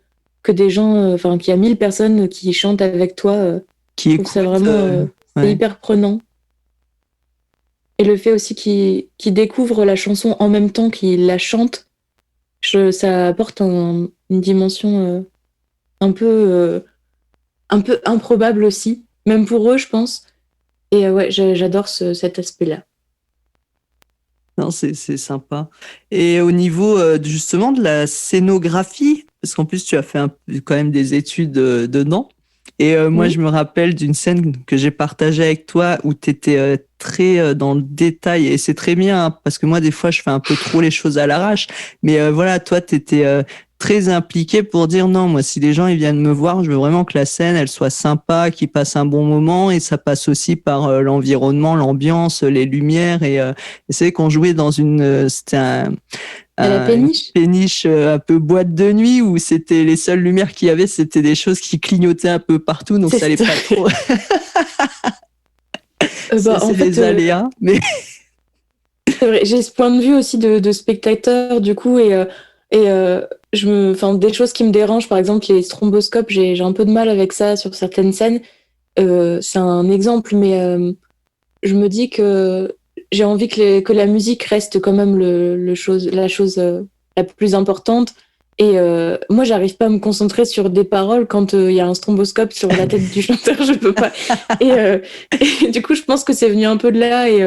des gens, enfin, qu'il y a 1000 personnes qui chantent avec toi. Qui Je trouve ça écoute. vraiment, c'est Ouais. hyper prenant. Et le fait aussi qu'ils découvrent la chanson en même temps qu'ils la chantent, ça apporte une dimension euh, un peu improbable aussi, même pour eux, je pense. Et ouais, j'adore cet aspect-là. Non, c'est sympa. Et au niveau justement de la scénographie, parce qu'en plus tu as fait quand même des études dedans. Et moi, je Oui, me rappelle d'une scène que j'ai partagée avec toi où tu étais très dans le détail. Et c'est très bien, hein, parce que moi, des fois, je fais un peu trop les choses à l'arrache. Mais voilà, toi, tu étais très impliqué pour dire non, moi, si les gens ils viennent me voir, je veux vraiment que la scène, elle soit sympa, qu'ils passent un bon moment. Et ça passe aussi par l'environnement, l'ambiance, les lumières. Et c'est qu'on jouait dans c'était à la une péniche. péniche un peu boîte de nuit où c'était les seules lumières qu'il y avait, c'était des choses qui clignotaient un peu partout, donc C'est ça allait ça. pas trop. Bah, C'est en fait, les aléas, mais c'est vrai, j'ai ce point de vue aussi de spectateur, du coup, enfin, des choses qui me dérangent, par exemple, les stromboscopes, j'ai un peu de mal avec ça sur certaines scènes. C'est un exemple, mais je me dis que j'ai envie que la musique reste quand même la chose la plus importante. Et moi, j'arrive pas à me concentrer sur des paroles quand il y a un stromboscope sur la tête du chanteur, je peux pas. Et, euh, et du coup, je pense que c'est venu un peu de là. Et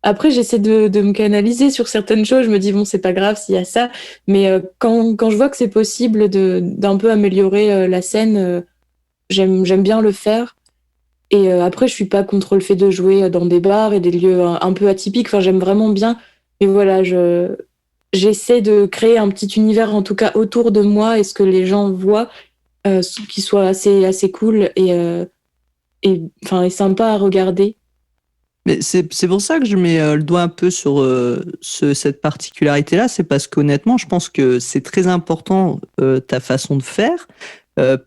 après, j'essaie de me canaliser sur certaines choses. Je me dis, bon, c'est pas grave s'il y a ça. Mais quand je vois que c'est possible d'un peu améliorer la scène, j'aime bien le faire. Et après, je suis pas contre le fait de jouer dans des bars et des lieux un peu atypiques. Enfin, j'aime vraiment bien. Mais voilà, j'essaie de créer un petit univers, en tout cas autour de moi, et ce que les gens voient, qui soit assez cool enfin, et sympa à regarder. Mais c'est pour ça que je mets le doigt un peu sur cette particularité-là, c'est parce qu'honnêtement, je pense que c'est très important ta façon de faire,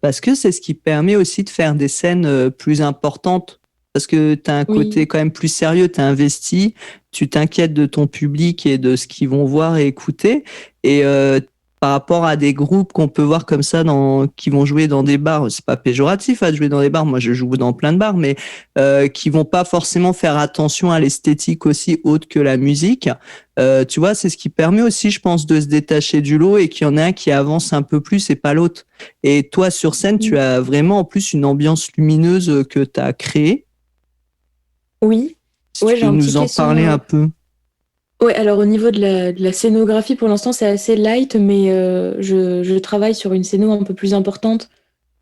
parce que c'est ce qui permet aussi de faire des scènes plus importantes, parce que tu as un Oui, côté quand même plus sérieux, tu as investi, tu t'inquiètes de ton public et de ce qu'ils vont voir et écouter, et par rapport à des groupes qu'on peut voir comme ça qui vont jouer dans des bars, c'est pas péjoratif de jouer dans des bars, moi je joue dans plein de bars, mais qui vont pas forcément faire attention à l'esthétique aussi haute que la musique. Tu vois, c'est ce qui permet aussi, je pense, de se détacher du lot et qu'il y en a un qui avance un peu plus et pas l'autre. Et toi, sur scène, tu oui, as vraiment en plus une ambiance lumineuse que tu as créée. oui. Si tu Ouais, j'ai peux un petit nous en caisson. parler un peu. Ouais, alors au niveau de la scénographie, pour l'instant, c'est assez light, mais je travaille sur une scéno un peu plus importante.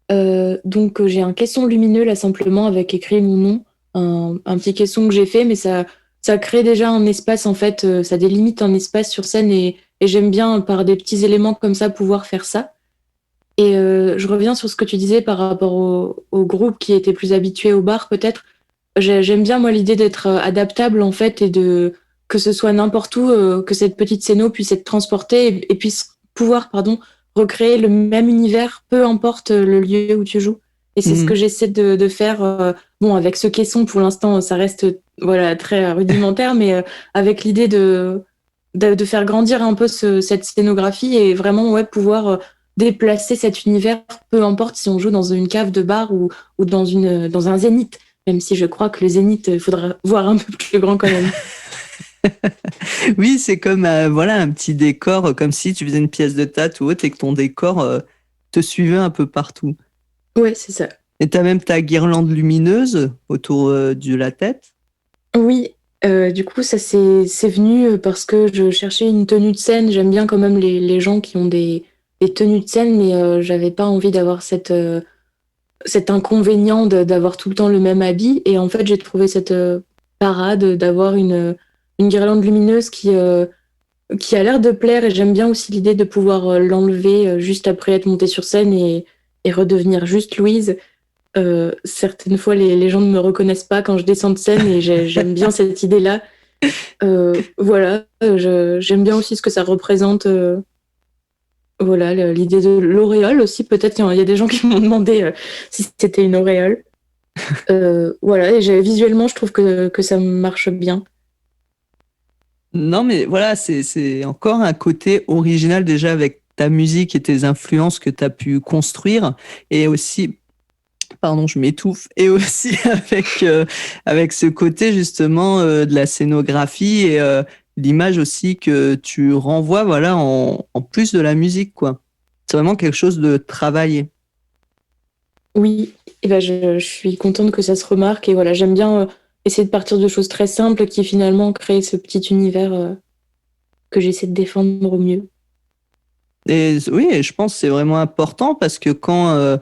Donc j'ai un caisson lumineux là simplement avec écrit mon nom, un petit caisson que j'ai fait, mais ça crée déjà un espace en fait, ça délimite un espace sur scène et j'aime bien par des petits éléments comme ça pouvoir faire ça. Et je reviens sur ce que tu disais par rapport au groupe qui était plus habitué au bar peut-être. J'aime bien moi l'idée d'être adaptable en fait et de que ce soit n'importe où, que cette petite scéno puisse être transportée et puisse pouvoir recréer le même univers, peu importe le lieu où tu joues. Et c'est ce que Mhm. j'essaie de faire. Bon, avec ce caisson pour l'instant, ça reste voilà très rudimentaire, mais avec l'idée de faire grandir un peu cette scénographie et vraiment ouais pouvoir déplacer cet univers, peu importe si on joue dans une cave de bar ou dans un zénith. Même si je crois que le Zénith, il faudra voir un peu plus grand quand même. Oui, c'est comme voilà un petit décor, comme si tu faisais une pièce de théâtre ou autre et que ton décor te suivait un peu partout. Ouais, c'est ça. Et tu as même ta guirlande lumineuse autour de la tête. Oui, du coup, ça c'est venu parce que je cherchais une tenue de scène. J'aime bien quand même les gens qui ont des tenues de scène, mais j'avais pas envie d'avoir cet inconvénient d'avoir tout le temps le même habit. Et en fait, j'ai trouvé cette parade d'avoir une guirlande lumineuse qui a l'air de plaire. Et j'aime bien aussi l'idée de pouvoir l'enlever juste après être montée sur scène et redevenir juste Louise. Certaines fois, les gens ne me reconnaissent pas quand je descends de scène et j'aime bien cette idée-là. Voilà, j'aime bien aussi ce que ça représente. Voilà, l'idée de l'auréole aussi, peut-être il y a des gens qui m'ont demandé si c'était une auréole. Voilà, et visuellement, je trouve que ça marche bien. Non, mais voilà, c'est encore un côté original déjà avec ta musique et tes influences que tu as pu construire. Et aussi, pardon, je m'étouffe. Et aussi avec ce côté justement de la scénographie et l'image aussi que tu renvoies, voilà, en plus de la musique, quoi. C'est vraiment quelque chose de travaillé. Oui, et ben je suis contente que ça se remarque. Et voilà, j'aime bien essayer de partir de choses très simples qui finalement créent ce petit univers que j'essaie de défendre au mieux. Et oui, et je pense que c'est vraiment important parce que quand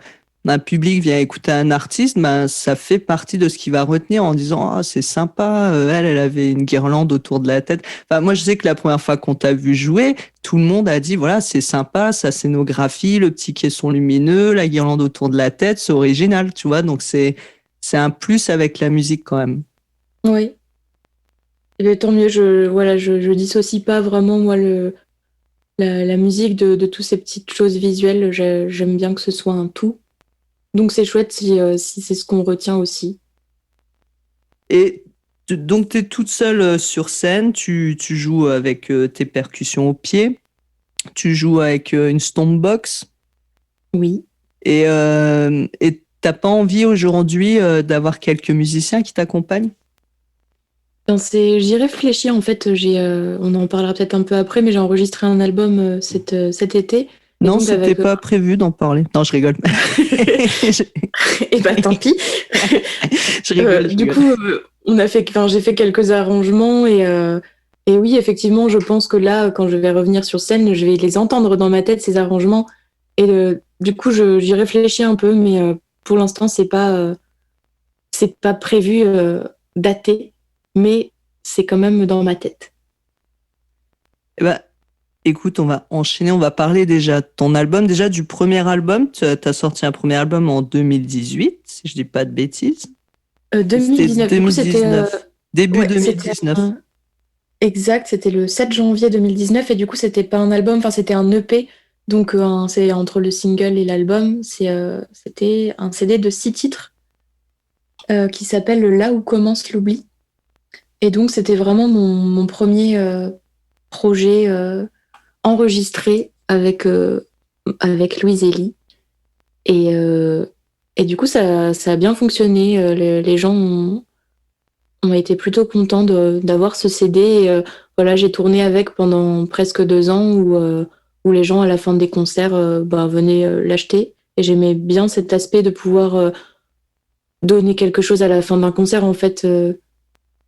un public vient écouter un artiste, ben, ça fait partie de ce qu'il va retenir en disant ah, c'est sympa, elle avait une guirlande autour de la tête. Enfin, moi, je sais que la première fois qu'on t'a vu jouer, tout le monde a dit voilà, c'est sympa, sa scénographie, le petit caisson lumineux, la guirlande autour de la tête, c'est original, tu vois. Donc, c'est un plus avec la musique quand même. Oui, et ben, tant mieux. Voilà, je dissocie pas vraiment moi la musique de toutes ces petites choses visuelles. J'aime bien que ce soit un tout. Donc c'est chouette si c'est ce qu'on retient aussi. Et donc, tu es toute seule sur scène, tu joues avec tes percussions au pied. Tu joues avec une stompbox Oui. et t'as pas envie aujourd'hui d'avoir quelques musiciens qui t'accompagnent? Ben, j'y réfléchis en fait. On en parlera peut-être un peu après, mais j'ai enregistré un album cet été. Et Non, donc c'était avec pas prévu d'en parler. Non, je rigole. je, et bah tant pis. je rigole, je Du rigole. coup, enfin, j'ai fait quelques arrangements et oui, effectivement, je pense que là, quand je vais revenir sur scène, je vais les entendre dans ma tête ces arrangements. Et du coup, j'y réfléchis un peu, mais pour l'instant, c'est pas prévu daté, mais c'est quand même dans ma tête. Eh ben, écoute, on va enchaîner, on va parler déjà de ton album, déjà du premier album. Tu as sorti un premier album en 2018, si je dis pas de bêtises. C'était 2019, du coup, c'était 2019, début ouais, c'était 2019. exact, c'était le 7 janvier 2019 et du coup, c'était pas un album, enfin, c'était un EP. Donc, c'est entre le single et l'album, c'était un CD de 6 titres qui s'appelle Là où commence l'oubli. Et donc, c'était vraiment mon premier projet enregistré avec Louise Elie. Et, euh, et du coup, ça a bien fonctionné. Les gens ont été plutôt contents d'avoir ce CD. Et, voilà, j'ai tourné avec pendant presque 2 ans où les gens, à la fin des concerts, venaient l'acheter. Et j'aimais bien cet aspect de pouvoir donner quelque chose à la fin d'un concert. En fait,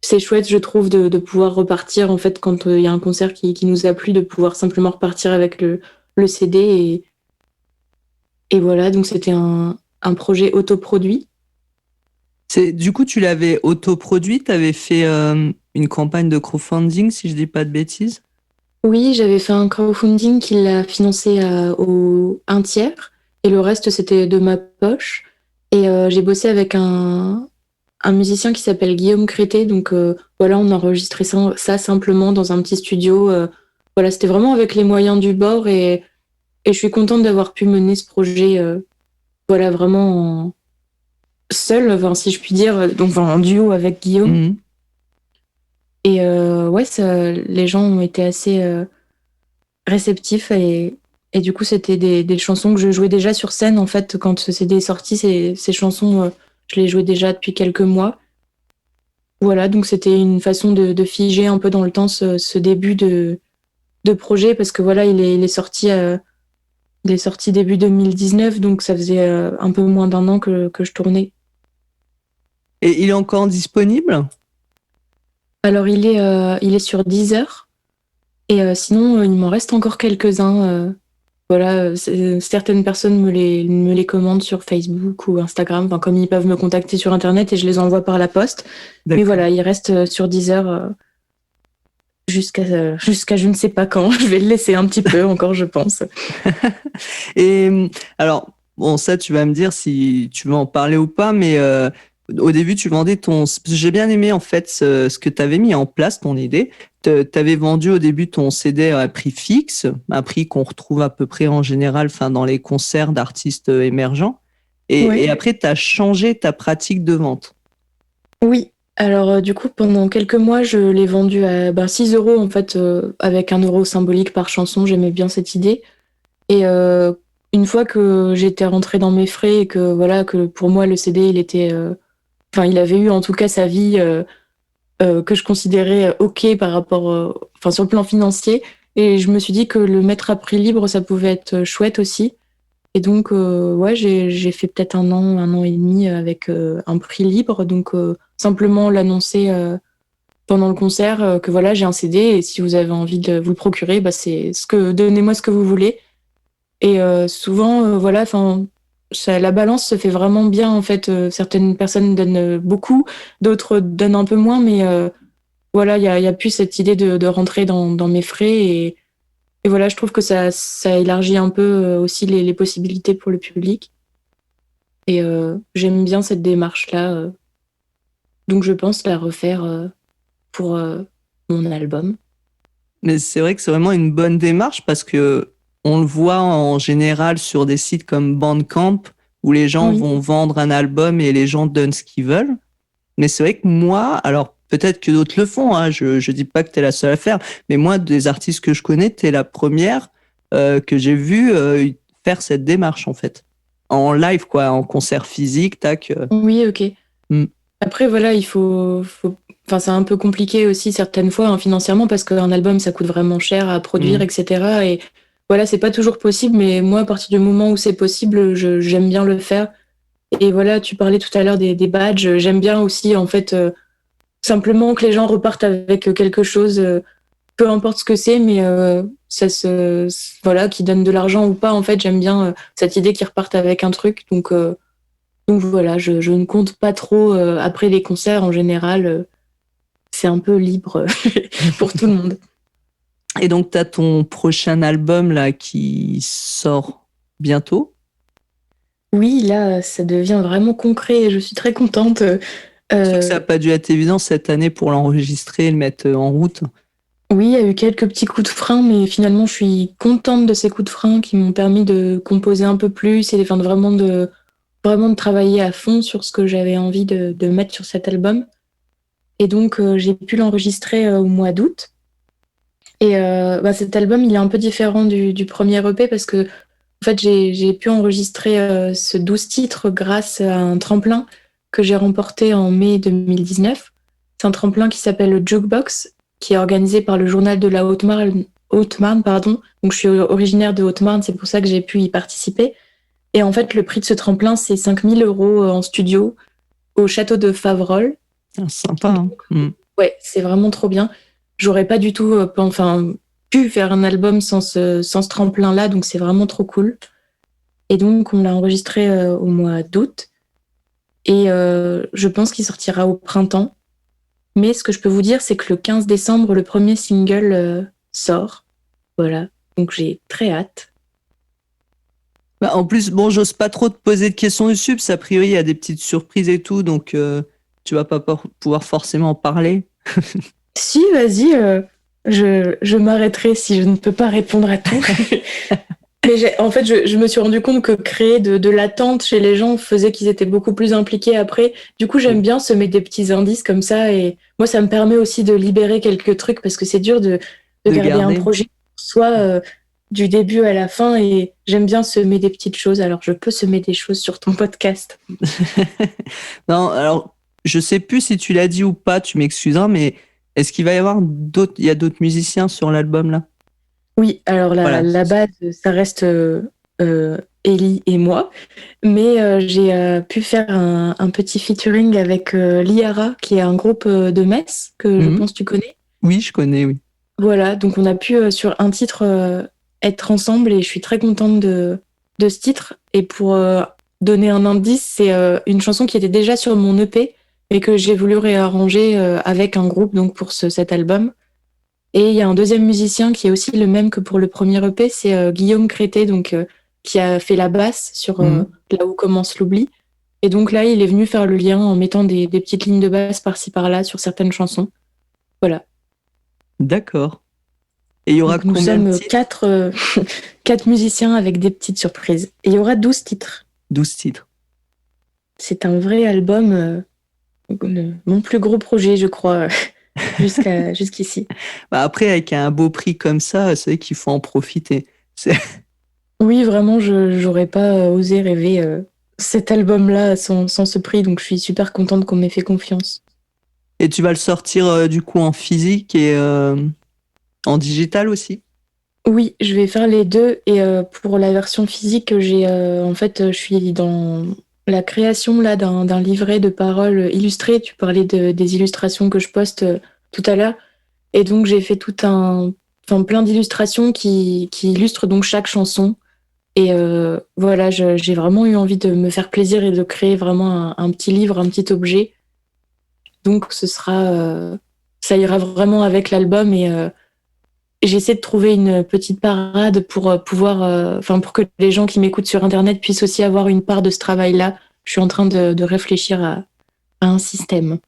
c'est chouette, je trouve, de pouvoir repartir, en fait, quand il y a un concert qui nous a plu, de pouvoir simplement repartir avec le CD. Et voilà, donc c'était un projet autoproduit. Du coup, tu l'avais autoproduit, tu avais fait une campagne de crowdfunding, si je dis pas de bêtises. Oui, j'avais fait un crowdfunding qui l'a financé au un tiers, et le reste, c'était de ma poche. Et j'ai bossé avec un musicien qui s'appelle Guillaume Crété. Donc voilà, on a enregistré ça simplement dans un petit studio. Voilà, c'était vraiment avec les moyens du bord. Et je suis contente d'avoir pu mener ce projet, voilà, vraiment seul, enfin, si je puis dire, donc enfin, en duo avec Guillaume. Mhm. Et ouais, les gens ont été assez réceptifs. Et du coup, c'était des chansons que je jouais déjà sur scène. En fait, quand ce CD est sorti, ces chansons, je les jouais déjà depuis quelques mois. Voilà, donc c'était une façon de figer un peu dans le temps ce début de projet, parce que voilà, il est sorti début 2019, donc ça faisait un peu moins d'un an que je tournais. Et il est encore disponible? Alors, il est sur Deezer, et sinon, il m'en reste encore quelques-uns. Voilà, certaines personnes me les commandent sur Facebook ou Instagram, enfin, comme ils peuvent me contacter sur Internet et je les envoie par la poste. Mais D'accord. voilà, il reste sur Deezer jusqu'à je ne sais pas quand. Je vais le laisser un petit peu encore, je pense. Et alors, bon, ça, tu vas me dire si tu veux en parler ou pas, mais au début, tu vendais j'ai bien aimé en fait ce que tu avais mis en place, ton idée. Tu avais vendu au début ton CD à prix fixe, un prix qu'on retrouve à peu près en général, enfin, dans les concerts d'artistes émergents. Et Ouais. après, tu as changé ta pratique de vente. Oui. Alors, du coup, pendant quelques mois, je l'ai vendu à 6 euros, en fait, avec 1 euro symbolique par chanson. J'aimais bien cette idée. Et une fois que j'étais rentrée dans mes frais et que, voilà, que pour moi, le CD, il était. Enfin, il avait eu en tout cas sa vie que je considérais OK par rapport. Enfin, sur le plan financier. Et je me suis dit que le mettre à prix libre, ça pouvait être chouette aussi. Et donc, ouais, j'ai fait peut-être un an et demi avec un prix libre. Donc, simplement l'annoncer pendant le concert que voilà, j'ai un CD et si vous avez envie de vous le procurer, bah, donnez-moi ce que vous voulez. Et souvent, voilà, enfin, la balance se fait vraiment bien en fait. Certaines personnes donnent beaucoup, d'autres donnent un peu moins, mais voilà, il y a plus cette idée de rentrer dans mes frais. Et voilà, je trouve que ça élargit un peu aussi les possibilités pour le public. Et j'aime bien cette démarche-là. Donc je pense la refaire pour mon album. Mais c'est vrai que c'est vraiment une bonne démarche parce que on le voit en général sur des sites comme Bandcamp où les gens Oui, vont vendre un album et les gens donnent ce qu'ils veulent. Mais c'est vrai que moi, alors peut-être que d'autres le font, hein, je dis pas que tu es la seule à faire, mais moi, des artistes que je connais, tu es la première que j'ai vue faire cette démarche en fait. En live, quoi, en concert physique, tac. oui, ok. Hmm. Après, voilà, Enfin, c'est un peu compliqué aussi certaines fois hein, financièrement parce qu'un album, ça coûte vraiment cher à produire, Hmm. etc. Et voilà, c'est pas toujours possible, mais moi, à partir du moment où c'est possible, j'aime bien le faire. Et voilà, tu parlais tout à l'heure des badges. J'aime bien aussi, en fait, simplement que les gens repartent avec quelque chose, peu importe ce que c'est, mais voilà, qui donne de l'argent ou pas. En fait, j'aime bien cette idée qu'ils repartent avec un truc. Donc, Donc voilà, je ne compte pas trop après les concerts en général. C'est un peu libre pour tout le monde. Et donc, tu as ton prochain album là qui sort bientôt. Oui, là, ça devient vraiment concret et je suis très contente. C'est sûr que ça n'a pas dû être évident cette année pour l'enregistrer et le mettre en route. Oui, il y a eu quelques petits coups de frein, mais finalement, je suis contente de ces coups de frein qui m'ont permis de composer un peu plus et enfin, vraiment de travailler à fond sur ce que j'avais envie de mettre sur cet album. Et donc, j'ai pu l'enregistrer au mois d'août. Et cet album, il est un peu différent du premier EP parce que en fait, j'ai pu enregistrer ce 12 titres grâce à un tremplin que j'ai remporté en mai 2019. C'est un tremplin qui s'appelle le Jukebox, qui est organisé par le journal de la Haute-Marne, pardon. Donc, je suis originaire de Haute-Marne, c'est pour ça que j'ai pu y participer. Et en fait, le prix de ce tremplin, c'est 5 000 € en studio au château de Faverolles. Ah, sympa, hein. Ouais, c'est vraiment trop bien. J'aurais pas du tout pu faire un album sans ce tremplin-là, donc c'est vraiment trop cool. Et donc, on l'a enregistré au mois d'août. Et je pense qu'il sortira au printemps. Mais ce que je peux vous dire, c'est que le 15 décembre, le premier single sort. Voilà. Donc, j'ai très hâte. Bah, en plus, bon, j'ose pas trop te poser de questions dessus, parce qu'a priori, il y a des petites surprises et tout, donc tu vas pas pouvoir forcément en parler. Si, vas-y, je m'arrêterai si je ne peux pas répondre à tout. Mais en fait, je me suis rendu compte que créer de l'attente chez les gens faisait qu'ils étaient beaucoup plus impliqués après. Du coup, j'aime bien semer des petits indices comme ça. Et moi, ça me permet aussi de libérer quelques trucs parce que c'est dur de garder un projet soit du début à la fin. Et j'aime bien semer des petites choses. Alors, je peux semer des choses sur ton podcast. Non, alors, je sais plus si tu l'as dit ou pas, tu m'excuseras, mais est-ce qu'il va y avoir il y a d'autres musiciens sur l'album là? Oui, alors la base, ça reste Ellie et moi. Mais j'ai pu faire un petit featuring avec Liara, qui est un groupe de Metz, que je pense tu connais. Oui, je connais, oui. Voilà, donc on a pu sur un titre être ensemble et je suis très contente de ce titre. Et pour donner un indice, c'est une chanson qui était déjà sur mon EP, mais que j'ai voulu réarranger avec un groupe donc pour cet album. Et il y a un deuxième musicien qui est aussi le même que pour le premier EP, c'est Guillaume Crété, donc, qui a fait la basse sur Là où commence l'oubli. Et donc là, il est venu faire le lien en mettant des petites lignes de basse par-ci par-là sur certaines chansons. Voilà. D'accord. Et il y aura donc, nous combien de sommes titres? quatre musiciens avec des petites surprises. Et il y aura 12 titres. 12 titres. C'est un vrai album, mon plus gros projet, je crois, jusqu'ici. Bah après, avec un beau prix comme ça, c'est vrai qu'il faut en profiter. Oui, vraiment, je n'aurais pas osé rêver cet album-là sans ce prix, donc je suis super contente qu'on m'ait fait confiance. Et tu vas le sortir du coup en physique et en digital aussi? Oui, je vais faire les deux. Et pour la version physique, en fait, je suis dans la création là d'un livret de paroles illustrées. Tu parlais des illustrations que je poste tout à l'heure. Et donc, j'ai fait plein d'illustrations qui illustrent donc chaque chanson. Et voilà, j'ai vraiment eu envie de me faire plaisir et de créer vraiment un petit livre, un petit objet. Donc, ça ira vraiment avec l'album et j'essaie de trouver une petite parade pour pour que les gens qui m'écoutent sur Internet puissent aussi avoir une part de ce travail-là. Je suis en train de réfléchir à un système.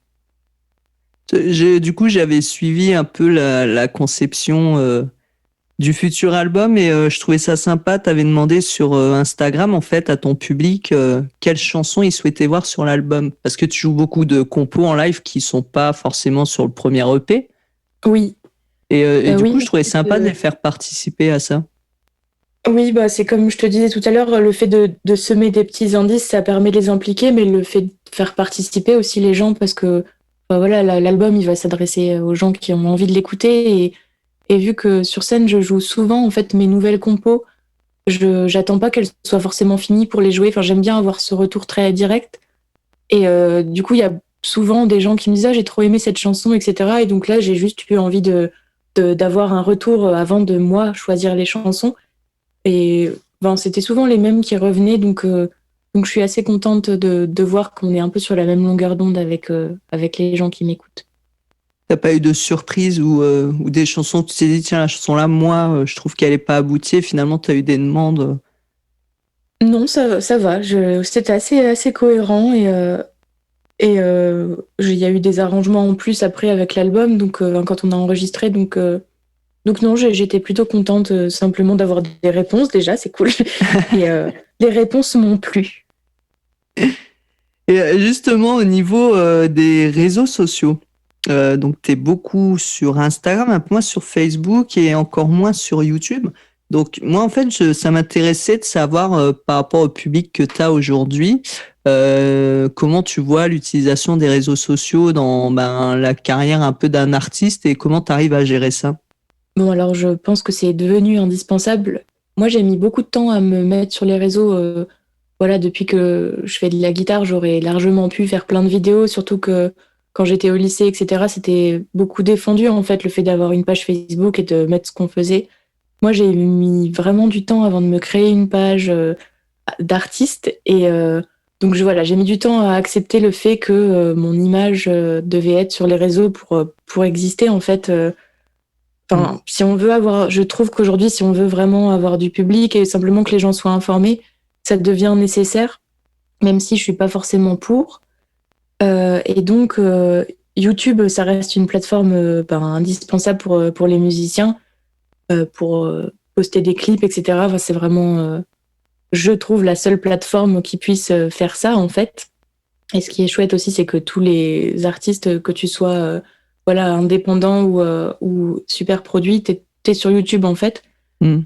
Du coup, j'avais suivi un peu la conception du futur album et je trouvais ça sympa. Tu avais demandé sur Instagram, en fait, à ton public quelles chansons ils souhaitaient voir sur l'album. Parce que tu joues beaucoup de compos en live qui sont pas forcément sur le premier EP. Oui. Et du oui, coup, je trouvais sympa de les faire participer à ça. Oui, c'est comme je te disais tout à l'heure, le fait de semer des petits indices, ça permet de les impliquer, mais le fait de faire participer aussi les gens, parce que voilà, l'album, il va s'adresser aux gens qui ont envie de l'écouter. Et vu que sur scène, je joue souvent en fait mes nouvelles compos, j'attends pas qu'elles soient forcément finies pour les jouer. Enfin, j'aime bien avoir ce retour très direct. Et du coup, il y a souvent des gens qui me disent «Ah, j'ai trop aimé cette chanson», etc. Et donc là, j'ai juste eu envie d'avoir un retour avant de moi choisir les chansons. Et c'était souvent les mêmes qui revenaient, donc Donc je suis assez contente de voir qu'on est un peu sur la même longueur d'onde avec les gens qui m'écoutent. T'as pas eu de surprise ou des chansons, tu t'es dit, tiens, la chanson là, moi, je trouve qu'elle est pas aboutie, et finalement, t'as eu des demandes. Non, ça va. C'était assez cohérent il y a eu des arrangements en plus après avec l'album, donc quand on a enregistré, donc non, j'étais plutôt contente simplement d'avoir des réponses déjà, c'est cool. Et les réponses m'ont plu. Et justement, au niveau des réseaux sociaux, donc tu es beaucoup sur Instagram, un peu moins sur Facebook et encore moins sur YouTube. Donc moi, en fait, ça m'intéressait de savoir par rapport au public que tu as aujourd'hui, comment tu vois l'utilisation des réseaux sociaux dans la carrière un peu d'un artiste et comment tu arrives à gérer ça. Bon, alors je pense que c'est devenu indispensable. Moi, j'ai mis beaucoup de temps à me mettre sur les réseaux. Voilà, depuis que je fais de la guitare, j'aurais largement pu faire plein de vidéos, surtout que quand j'étais au lycée, etc., c'était beaucoup défendu, en fait, le fait d'avoir une page Facebook et de mettre ce qu'on faisait. Moi, j'ai mis vraiment du temps avant de me créer une page d'artiste. Donc, voilà, j'ai mis du temps à accepter le fait que mon image devait être sur les réseaux pour exister, en fait. Enfin, si on veut avoir, je trouve qu'aujourd'hui, si on veut vraiment avoir du public et simplement que les gens soient informés, ça devient nécessaire, même si je suis pas forcément pour. Et donc, YouTube, ça reste une plateforme indispensable pour les musiciens, pour poster des clips, etc. Enfin, c'est vraiment, je trouve, la seule plateforme qui puisse faire ça, en fait. Et ce qui est chouette aussi, c'est que tous les artistes, que tu sois voilà, indépendant ou super produit, t'es sur YouTube, en fait. Mm.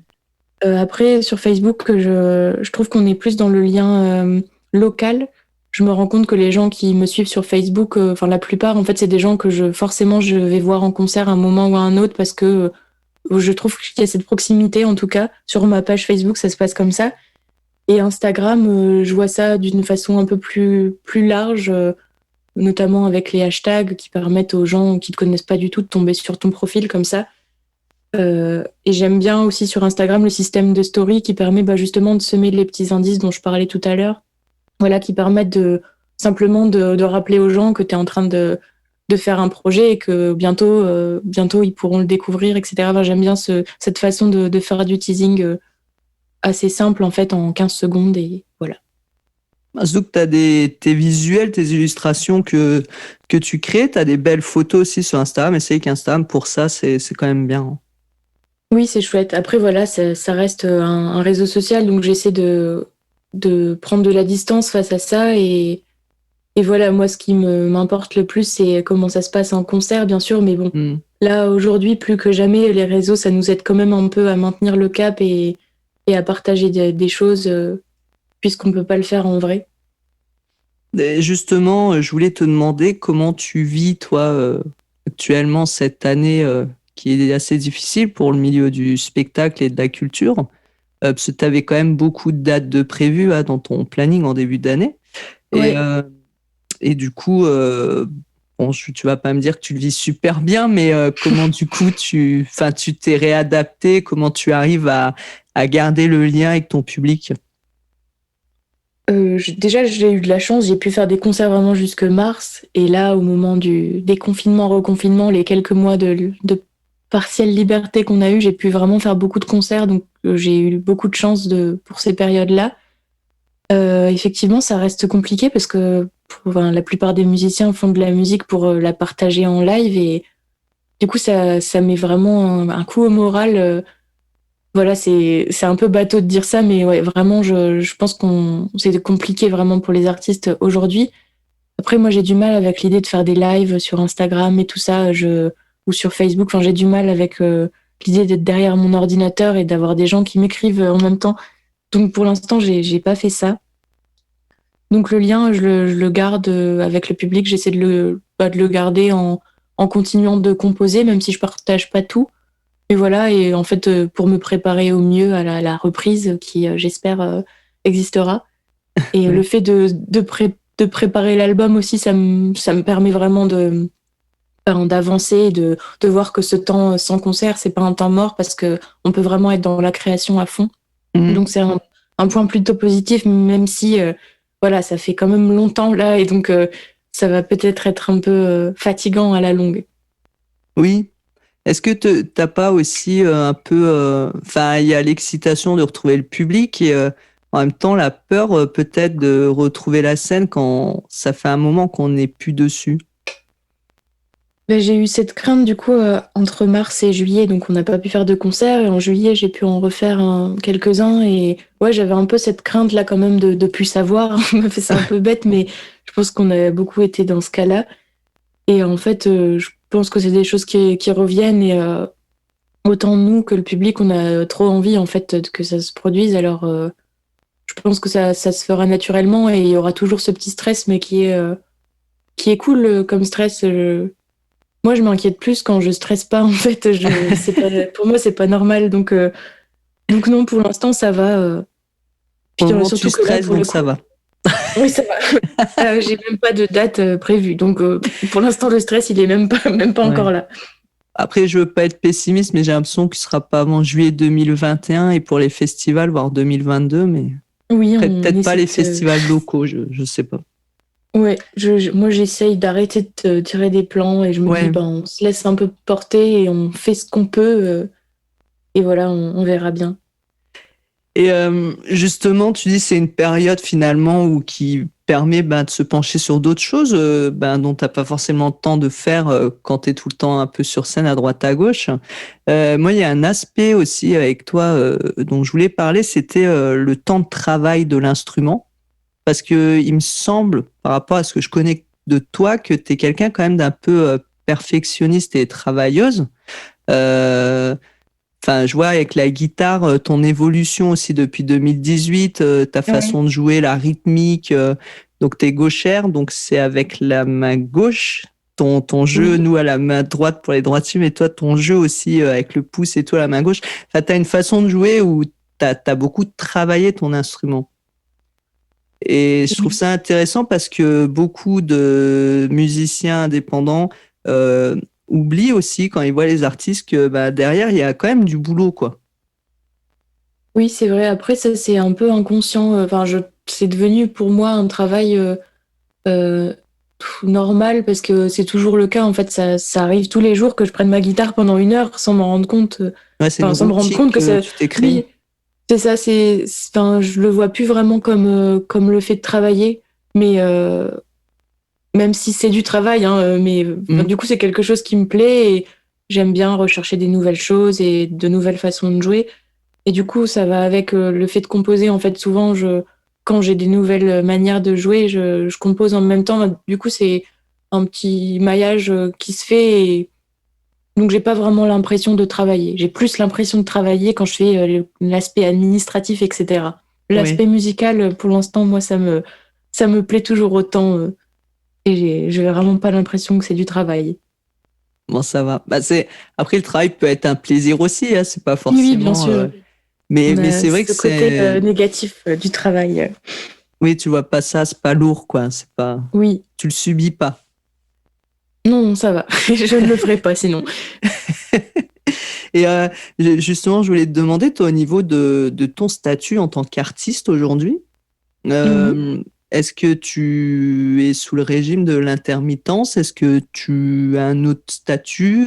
Après, sur Facebook, je trouve qu'on est plus dans le lien local. Je me rends compte que les gens qui me suivent sur Facebook, enfin la plupart, en fait, c'est des gens que forcément je vais voir en concert à un moment ou à un autre parce que je trouve qu'il y a cette proximité, en tout cas. Sur ma page Facebook, ça se passe comme ça. Et Instagram, je vois ça d'une façon un peu plus large, notamment avec les hashtags qui permettent aux gens qui ne te connaissent pas du tout de tomber sur ton profil comme ça. Et j'aime bien aussi sur Instagram le système de story qui permet justement de semer les petits indices dont je parlais tout à l'heure. Voilà, qui permettent simplement de rappeler aux gens que tu es en train de faire un projet et que bientôt ils pourront le découvrir, etc. Enfin, j'aime bien cette façon de faire du teasing assez simple en fait en 15 secondes et voilà. Surtout que tu as tes visuels, tes illustrations que tu crées, tu as des belles photos aussi sur Instagram, et c'est vrai qu'Instagram, pour ça, c'est quand même bien. Oui, c'est chouette. Après, voilà, ça reste un réseau social, donc j'essaie de prendre de la distance face à ça. Et voilà, moi, ce qui m'importe le plus, c'est comment ça se passe en concert, bien sûr. Mais bon, là, aujourd'hui, plus que jamais, les réseaux, ça nous aide quand même un peu à maintenir le cap et à partager des choses, puisqu'on ne peut pas le faire en vrai. Et justement, je voulais te demander comment tu vis, toi, actuellement, cette année qui est assez difficile pour le milieu du spectacle et de la culture, parce que tu avais quand même beaucoup de dates de prévues dans ton planning en début d'année. Et, Ouais. et du coup, bon, tu vas pas me dire que tu le vis super bien, mais comment du coup tu t'es réadapté, comment tu arrives à garder le lien avec ton public? Déjà, j'ai eu de la chance, j'ai pu faire des concerts vraiment jusque mars. Et là, au moment du déconfinement, reconfinement, les quelques mois de partielle liberté qu'on a eu, j'ai pu vraiment faire beaucoup de concerts. Donc, j'ai eu beaucoup de chance pour ces périodes-là. Effectivement, ça reste compliqué parce que la plupart des musiciens font de la musique pour la partager en live. Et du coup, ça met vraiment un coup au moral. Voilà, c'est un peu bateau de dire ça, mais ouais, vraiment, je pense c'est compliqué vraiment pour les artistes aujourd'hui. Après, moi, j'ai du mal avec l'idée de faire des lives sur Instagram et tout ça, ou sur Facebook. Enfin, j'ai du mal avec l'idée d'être derrière mon ordinateur et d'avoir des gens qui m'écrivent en même temps. Donc, pour l'instant, j'ai pas fait ça. Donc, le lien, je le garde avec le public. J'essaie de le garder en continuant de composer, même si je partage pas tout. Et voilà, et en fait, pour me préparer au mieux à la reprise qui, j'espère, existera. Et Oui. le fait de préparer l'album aussi, ça me permet vraiment d'avancer et de voir que ce temps sans concert, c'est pas un temps mort parce que on peut vraiment être dans la création à fond. Mhm. Donc c'est un point plutôt positif, même si voilà, ça fait quand même longtemps là, et donc ça va peut-être être un peu fatigant à la longue. Oui. Est-ce que t'as pas aussi un peu... Enfin, il y a l'excitation de retrouver le public et en même temps la peur peut-être de retrouver la scène quand ça fait un moment qu'on n'est plus dessus. Ben, j'ai eu cette crainte du coup entre mars et juillet, donc on n'a pas pu faire de concert, et en juillet j'ai pu en refaire quelques-uns, et ouais, j'avais un peu cette crainte là quand même de plus savoir. C'est un peu bête, mais je pense qu'on a beaucoup été dans ce cas-là. Et en fait, je pense que c'est des choses qui reviennent, et autant nous que le public, on a trop envie en fait que ça se produise. Alors, je pense que ça se fera naturellement, et il y aura toujours ce petit stress, mais qui est cool comme stress. Moi, je m'inquiète plus quand je stresse pas. En fait, c'est pas, pour moi, c'est pas normal. Donc non, pour l'instant, ça va. Pour le moment, tu Surtout que là, stresses, pour le donc coup, ça va. oui, ça va. J'ai même pas de date prévue. Donc, pour l'instant, le stress, il est même pas Ouais. encore là. Après, je veux pas être pessimiste, mais j'ai l'impression qu'il sera pas avant juillet 2021 et pour les festivals, voire 2022, mais Oui, on peut-être pas essaie les de... festivals locaux, je sais pas. Ouais, moi j'essaye d'arrêter de tirer des plans, et je me dis, Ouais. ben, on se laisse un peu porter et on fait ce qu'on peut, et voilà, on verra bien. Et justement, tu dis c'est une période finalement où qui permet de se pencher sur d'autres choses dont tu n'as pas forcément le temps de faire quand tu es tout le temps un peu sur scène à droite à gauche. Moi, il y a un aspect aussi avec toi dont je voulais parler, c'était le temps de travail de l'instrument. Parce que il me semble, par rapport à ce que je connais de toi, que tu es quelqu'un quand même d'un peu perfectionniste et travailleuse. Euh, Enfin, je vois avec la guitare, ton évolution aussi depuis 2018, ta Ouais. façon de jouer, la rythmique. Donc, t'es gauchère, donc c'est avec la main gauche. Ton jeu, Oui. nous, à la main droite pour les droitiers, mais toi, ton jeu aussi avec le pouce et toi, la main gauche. Enfin, t'as une façon de jouer où t'as beaucoup travaillé ton instrument. Et je trouve Oui. ça intéressant parce que beaucoup de musiciens indépendants euh, oublient aussi quand ils voient les artistes que derrière, il y a quand même du boulot, quoi. Oui, c'est vrai. Après, ça, c'est un peu inconscient. Enfin, c'est devenu pour moi un travail euh, normal, parce que c'est toujours le cas. En fait, ça arrive tous les jours que je prenne ma guitare pendant 1 heure sans m'en rendre compte. Ouais, c'est une Enfin, sans me rendre routine compte que que ça. tu t'es créée. Oui, c'est ça. Enfin, je le vois plus vraiment comme le fait de travailler, mais même si c'est du travail, hein, mais enfin, Mm. du coup, c'est quelque chose qui me plaît, et j'aime bien rechercher des nouvelles choses et de nouvelles façons de jouer. Et du coup, ça va avec le fait de composer. En fait, souvent, quand j'ai des nouvelles manières de jouer, je compose en même temps. Du coup, c'est un petit maillage qui se fait. Et donc, j'ai pas vraiment l'impression de travailler. J'ai plus l'impression de travailler quand je fais l'aspect administratif, etc. Oui, L'aspect musical, pour l'instant, moi, ça me plaît toujours autant. Et j'ai vraiment pas l'impression que c'est du travail. bon, ça va. Après, le travail peut être un plaisir aussi, hein, c'est pas Oui, oui, bien forcément. sûr. Mais, On mais a c'est vrai que ce côté c'est. négatif du travail. Oui, tu vois pas ça, c'est pas lourd, quoi. C'est pas. Oui. Tu le subis pas. Non, ça va. Je ne le ferai pas sinon. Et justement, je voulais te demander, toi, au niveau de ton statut en tant qu'artiste aujourd'hui, Oui. est-ce que tu es sous le régime de l'intermittence? Est-ce que tu as un autre statut?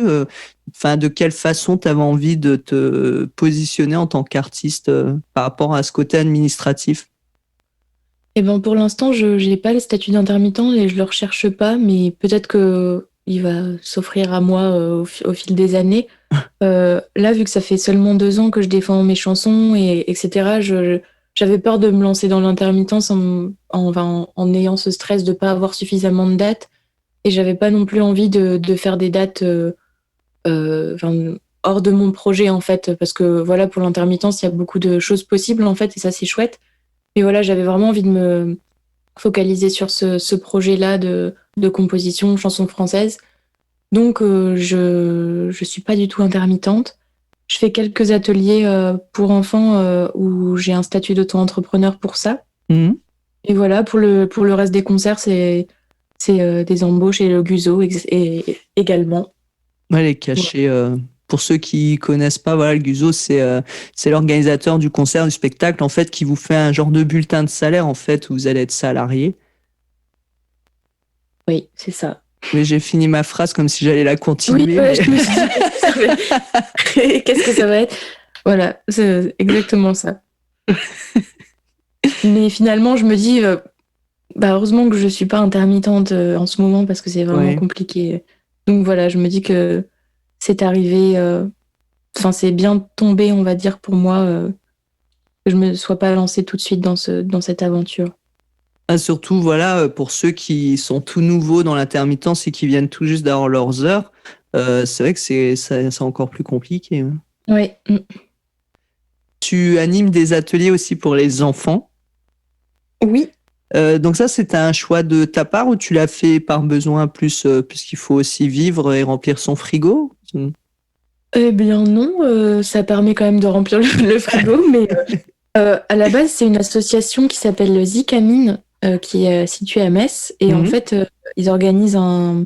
Enfin, de quelle façon tu avais envie de te positionner en tant qu'artiste par rapport à ce côté administratif? Eh ben, pour l'instant, je n'ai pas le statut d'intermittent et je le recherche pas, mais peut-être que il va s'offrir à moi au fil des années. Là, vu que ça fait seulement 2 ans que je défends mes chansons, etc., j'avais peur de me lancer dans l'intermittence en ayant ce stress de pas avoir suffisamment de dates, et j'avais pas non plus envie de faire des dates enfin, hors de mon projet, en fait, parce que voilà, pour l'intermittence, il y a beaucoup de choses possibles, en fait, et ça, c'est chouette. Mais voilà, j'avais vraiment envie de me focaliser sur ce projet-là de composition chanson française. Donc, je suis pas du tout intermittente. Je fais quelques ateliers pour enfants où j'ai un statut d'auto-entrepreneur pour ça. Mhm. Et voilà, pour le reste des concerts, c'est des embauches et le guzo également. Ouais, les Voilà. cachets pour ceux qui connaissent pas, voilà, le Guzo, c'est l'organisateur du concert, du spectacle, en fait, qui vous fait un genre de bulletin de salaire, en fait, où vous allez être salarié. Oui, c'est ça. Mais j'ai fini ma phrase comme si j'allais la continuer. Oui, je me suis dit, qu'est-ce que ça va être? Voilà, c'est exactement ça. Mais finalement, je me dis, heureusement que je suis pas intermittente en ce moment parce que c'est vraiment compliqué. Donc voilà, je me dis que c'est arrivé, c'est bien tombé, on va dire, pour moi, que je me sois pas lancée tout de suite dans cette aventure. Ah, surtout, voilà, pour ceux qui sont tout nouveaux dans l'intermittence et qui viennent tout juste d'avoir leurs heures, c'est vrai que c'est encore plus compliqué. Hein. Oui. Tu animes des ateliers aussi pour les enfants. Oui. Donc ça, c'est un choix de ta part ou tu l'as fait par besoin puisqu'il faut aussi vivre et remplir son frigo? Eh bien non, ça permet quand même de remplir le frigo, mais à la base, c'est une association qui s'appelle Zicamine, qui est située à Metz. Et en fait, ils organisent un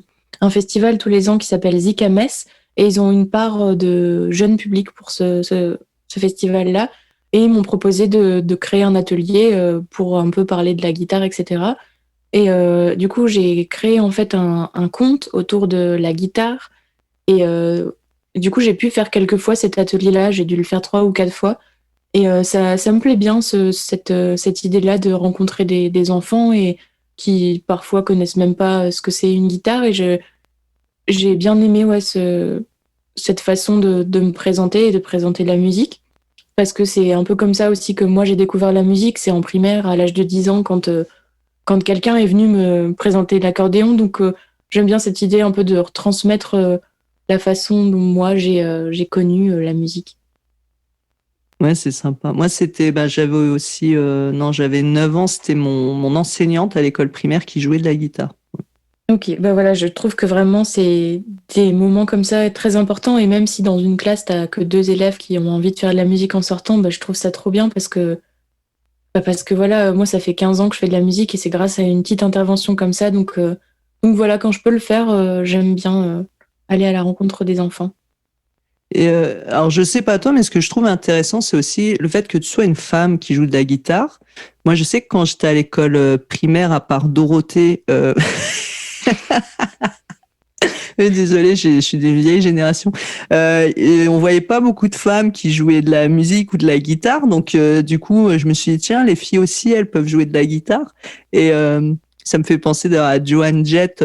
festival tous les ans qui s'appelle Zicamess. Et ils ont une part de jeune public pour ce festival-là. Et ils m'ont proposé de créer un atelier pour un peu parler de la guitare, etc. Et du coup, j'ai créé en fait un conte autour de la guitare. Et du coup, j'ai pu faire quelques fois cet atelier-là. J'ai dû le faire 3 ou 4 fois. Et ça me plaît bien, cette idée-là de rencontrer des enfants et qui parfois connaissent même pas ce que c'est une guitare. Et j'ai bien aimé cette façon de me présenter et de présenter la musique. Parce que c'est un peu comme ça aussi que moi j'ai découvert la musique. C'est en primaire, à l'âge de 10 ans, quand quelqu'un est venu me présenter l'accordéon. Donc j'aime bien cette idée un peu de retransmettre la façon dont moi j'ai connu la musique. Ouais, c'est sympa. Moi, j'avais aussi, j'avais 9 ans, c'était mon enseignante à l'école primaire qui jouait de la guitare. Ok, voilà, je trouve que vraiment c'est des moments comme ça très importants et même si dans une classe t'as que 2 élèves qui ont envie de faire de la musique en sortant, je trouve ça trop bien parce que voilà, moi ça fait 15 ans que je fais de la musique et c'est grâce à une petite intervention comme ça, donc voilà, quand je peux le faire, j'aime bien aller à la rencontre des enfants. Et alors, je sais pas toi, mais ce que je trouve intéressant, c'est aussi le fait que tu sois une femme qui joue de la guitare. Moi, je sais que quand j'étais à l'école primaire, à part Dorothée, désolée, je suis des vieilles générations. Et on voyait pas beaucoup de femmes qui jouaient de la musique ou de la guitare. Donc, du coup, je me suis dit, tiens, les filles aussi, elles peuvent jouer de la guitare. Et ça me fait penser d'ailleurs à Joan Jett,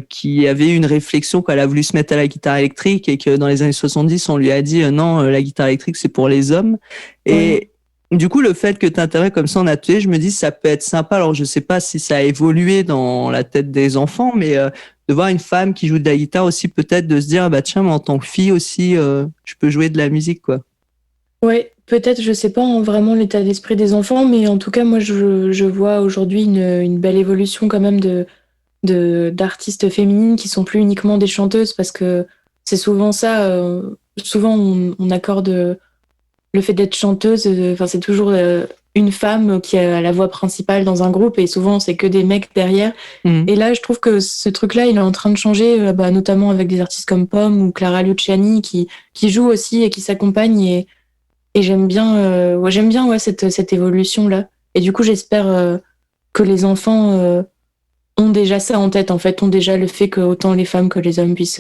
qui avait eu une réflexion quand elle a voulu se mettre à la guitare électrique et que dans les années 70, on lui a dit non, la guitare électrique, c'est pour les hommes. Et du coup, le fait que tu interviens comme ça en atelier, je me dis, ça peut être sympa. Alors, je sais pas si ça a évolué dans la tête des enfants, mais de voir une femme qui joue de la guitare aussi, peut-être de se dire, bah tiens, moi, en tant que fille aussi, je peux jouer de la musique, quoi. Ouais, peut-être, je sais pas vraiment l'état d'esprit des enfants, mais en tout cas, moi, je vois aujourd'hui une belle évolution quand même d'artistes féminines qui sont plus uniquement des chanteuses parce que c'est souvent ça. Souvent, on accorde le fait d'être chanteuse. C'est toujours une femme qui a la voix principale dans un groupe et souvent, c'est que des mecs derrière. Et là, je trouve que ce truc-là, il est en train de changer, notamment avec des artistes comme Pomme ou Clara Luciani qui jouent aussi et qui s'accompagnent. Et j'aime bien, cette évolution-là. Et du coup, j'espère que les enfants ont déjà ça en tête, en fait, ont déjà le fait que autant les femmes que les hommes puissent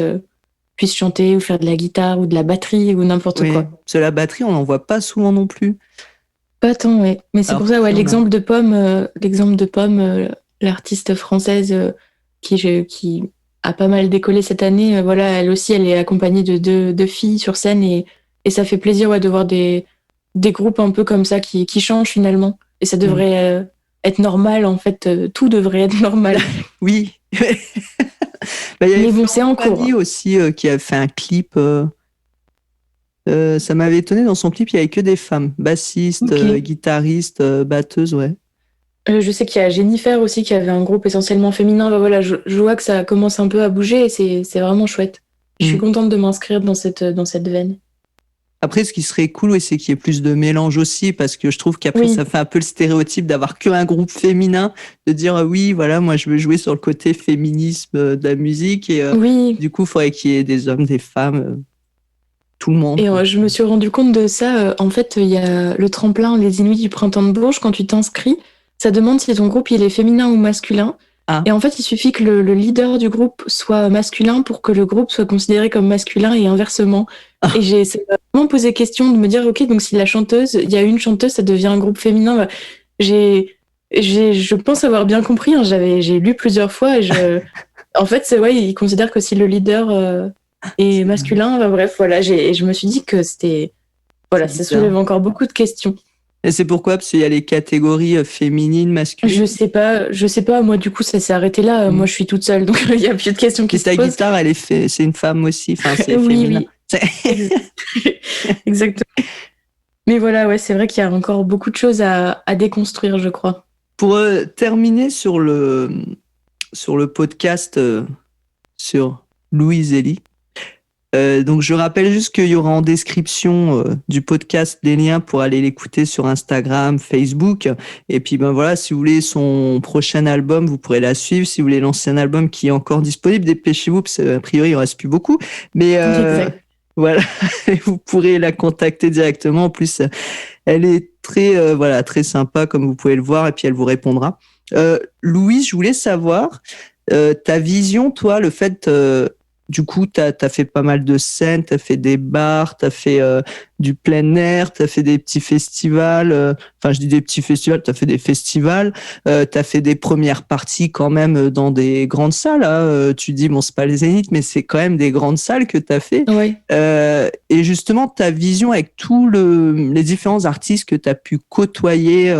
chanter ou faire de la guitare ou de la batterie ou n'importe quoi. Parce que la batterie, on n'en voit pas souvent non plus. Pas tant, ouais. Mais c'est Alors, pour ça, l'exemple de Pomme, l'artiste française qui a pas mal décollé cette année, voilà, elle aussi, elle est accompagnée de deux filles sur scène et ça fait plaisir de voir des groupes un peu comme ça qui changent finalement. Et ça devrait être normal, en fait, tout devrait être normal. Oui. Mais bon, c'est en cours. Aussi qui a fait un clip. Ça m'avait étonné, dans son clip, il n'y avait que des femmes. Bassistes, guitaristes, batteuses, ouais. Je sais qu'il y a Jennifer aussi qui avait un groupe essentiellement féminin. Voilà, je vois que ça commence un peu à bouger et c'est vraiment chouette. Je suis contente de m'inscrire dans cette veine. Après, ce qui serait cool, c'est qu'il y ait plus de mélange aussi, parce que je trouve qu'après, ça fait un peu le stéréotype d'avoir qu'un groupe féminin, de dire oui, voilà, moi, je veux jouer sur le côté féminisme de la musique, et du coup, il faudrait qu'il y ait des hommes, des femmes. tout le monde. Et je me suis rendu compte de ça. En fait, il y a le tremplin Les Inuits du Printemps de Bourges. Quand tu t'inscris, ça demande si ton groupe il est féminin ou masculin. Ah. Et en fait, il suffit que le leader du groupe soit masculin pour que le groupe soit considéré comme masculin et inversement. Et ça m'a vraiment posé question de me dire, ok, donc si il y a une chanteuse, ça devient un groupe féminin. Bah, je pense avoir bien compris. Hein, j'ai lu plusieurs fois et en fait, ils considèrent que si le leader est masculin, bah, bref, voilà. Et je me suis dit que ça soulève encore beaucoup de questions. Et c'est pourquoi? Parce qu'il y a les catégories féminines, masculines. Je sais pas. Moi, du coup, ça s'est arrêté là. Moi, je suis toute seule, donc il y a plus de questions qui se posent. Ta guitare, c'est une femme aussi. Enfin, c'est féminin. Oui. Exactement. Mais voilà, ouais, c'est vrai qu'il y a encore beaucoup de choses à déconstruire, je crois. Pour terminer sur le podcast sur Louise Elie, donc je rappelle juste qu'il y aura en description du podcast des liens pour aller l'écouter sur Instagram, Facebook. Et puis ben voilà, si vous voulez son prochain album, vous pourrez la suivre. Si vous voulez l'ancien album qui est encore disponible, dépêchez-vous parce qu'a priori il en reste plus beaucoup. Mais voilà, vous pourrez la contacter directement. En plus, elle est très sympa comme vous pouvez le voir et puis elle vous répondra. Louise, je voulais savoir ta vision, toi, le fait du coup, t'as fait pas mal de scènes, t'as fait des bars, t'as fait du plein air, t'as fait des petits festivals. Enfin, je dis des petits festivals, t'as fait des festivals. T'as fait des premières parties quand même dans des grandes salles. Hein. Tu dis bon, c'est pas les Zénith, mais c'est quand même des grandes salles que t'as fait. Ouais. Et justement, ta vision avec tous les différents artistes que t'as pu côtoyer,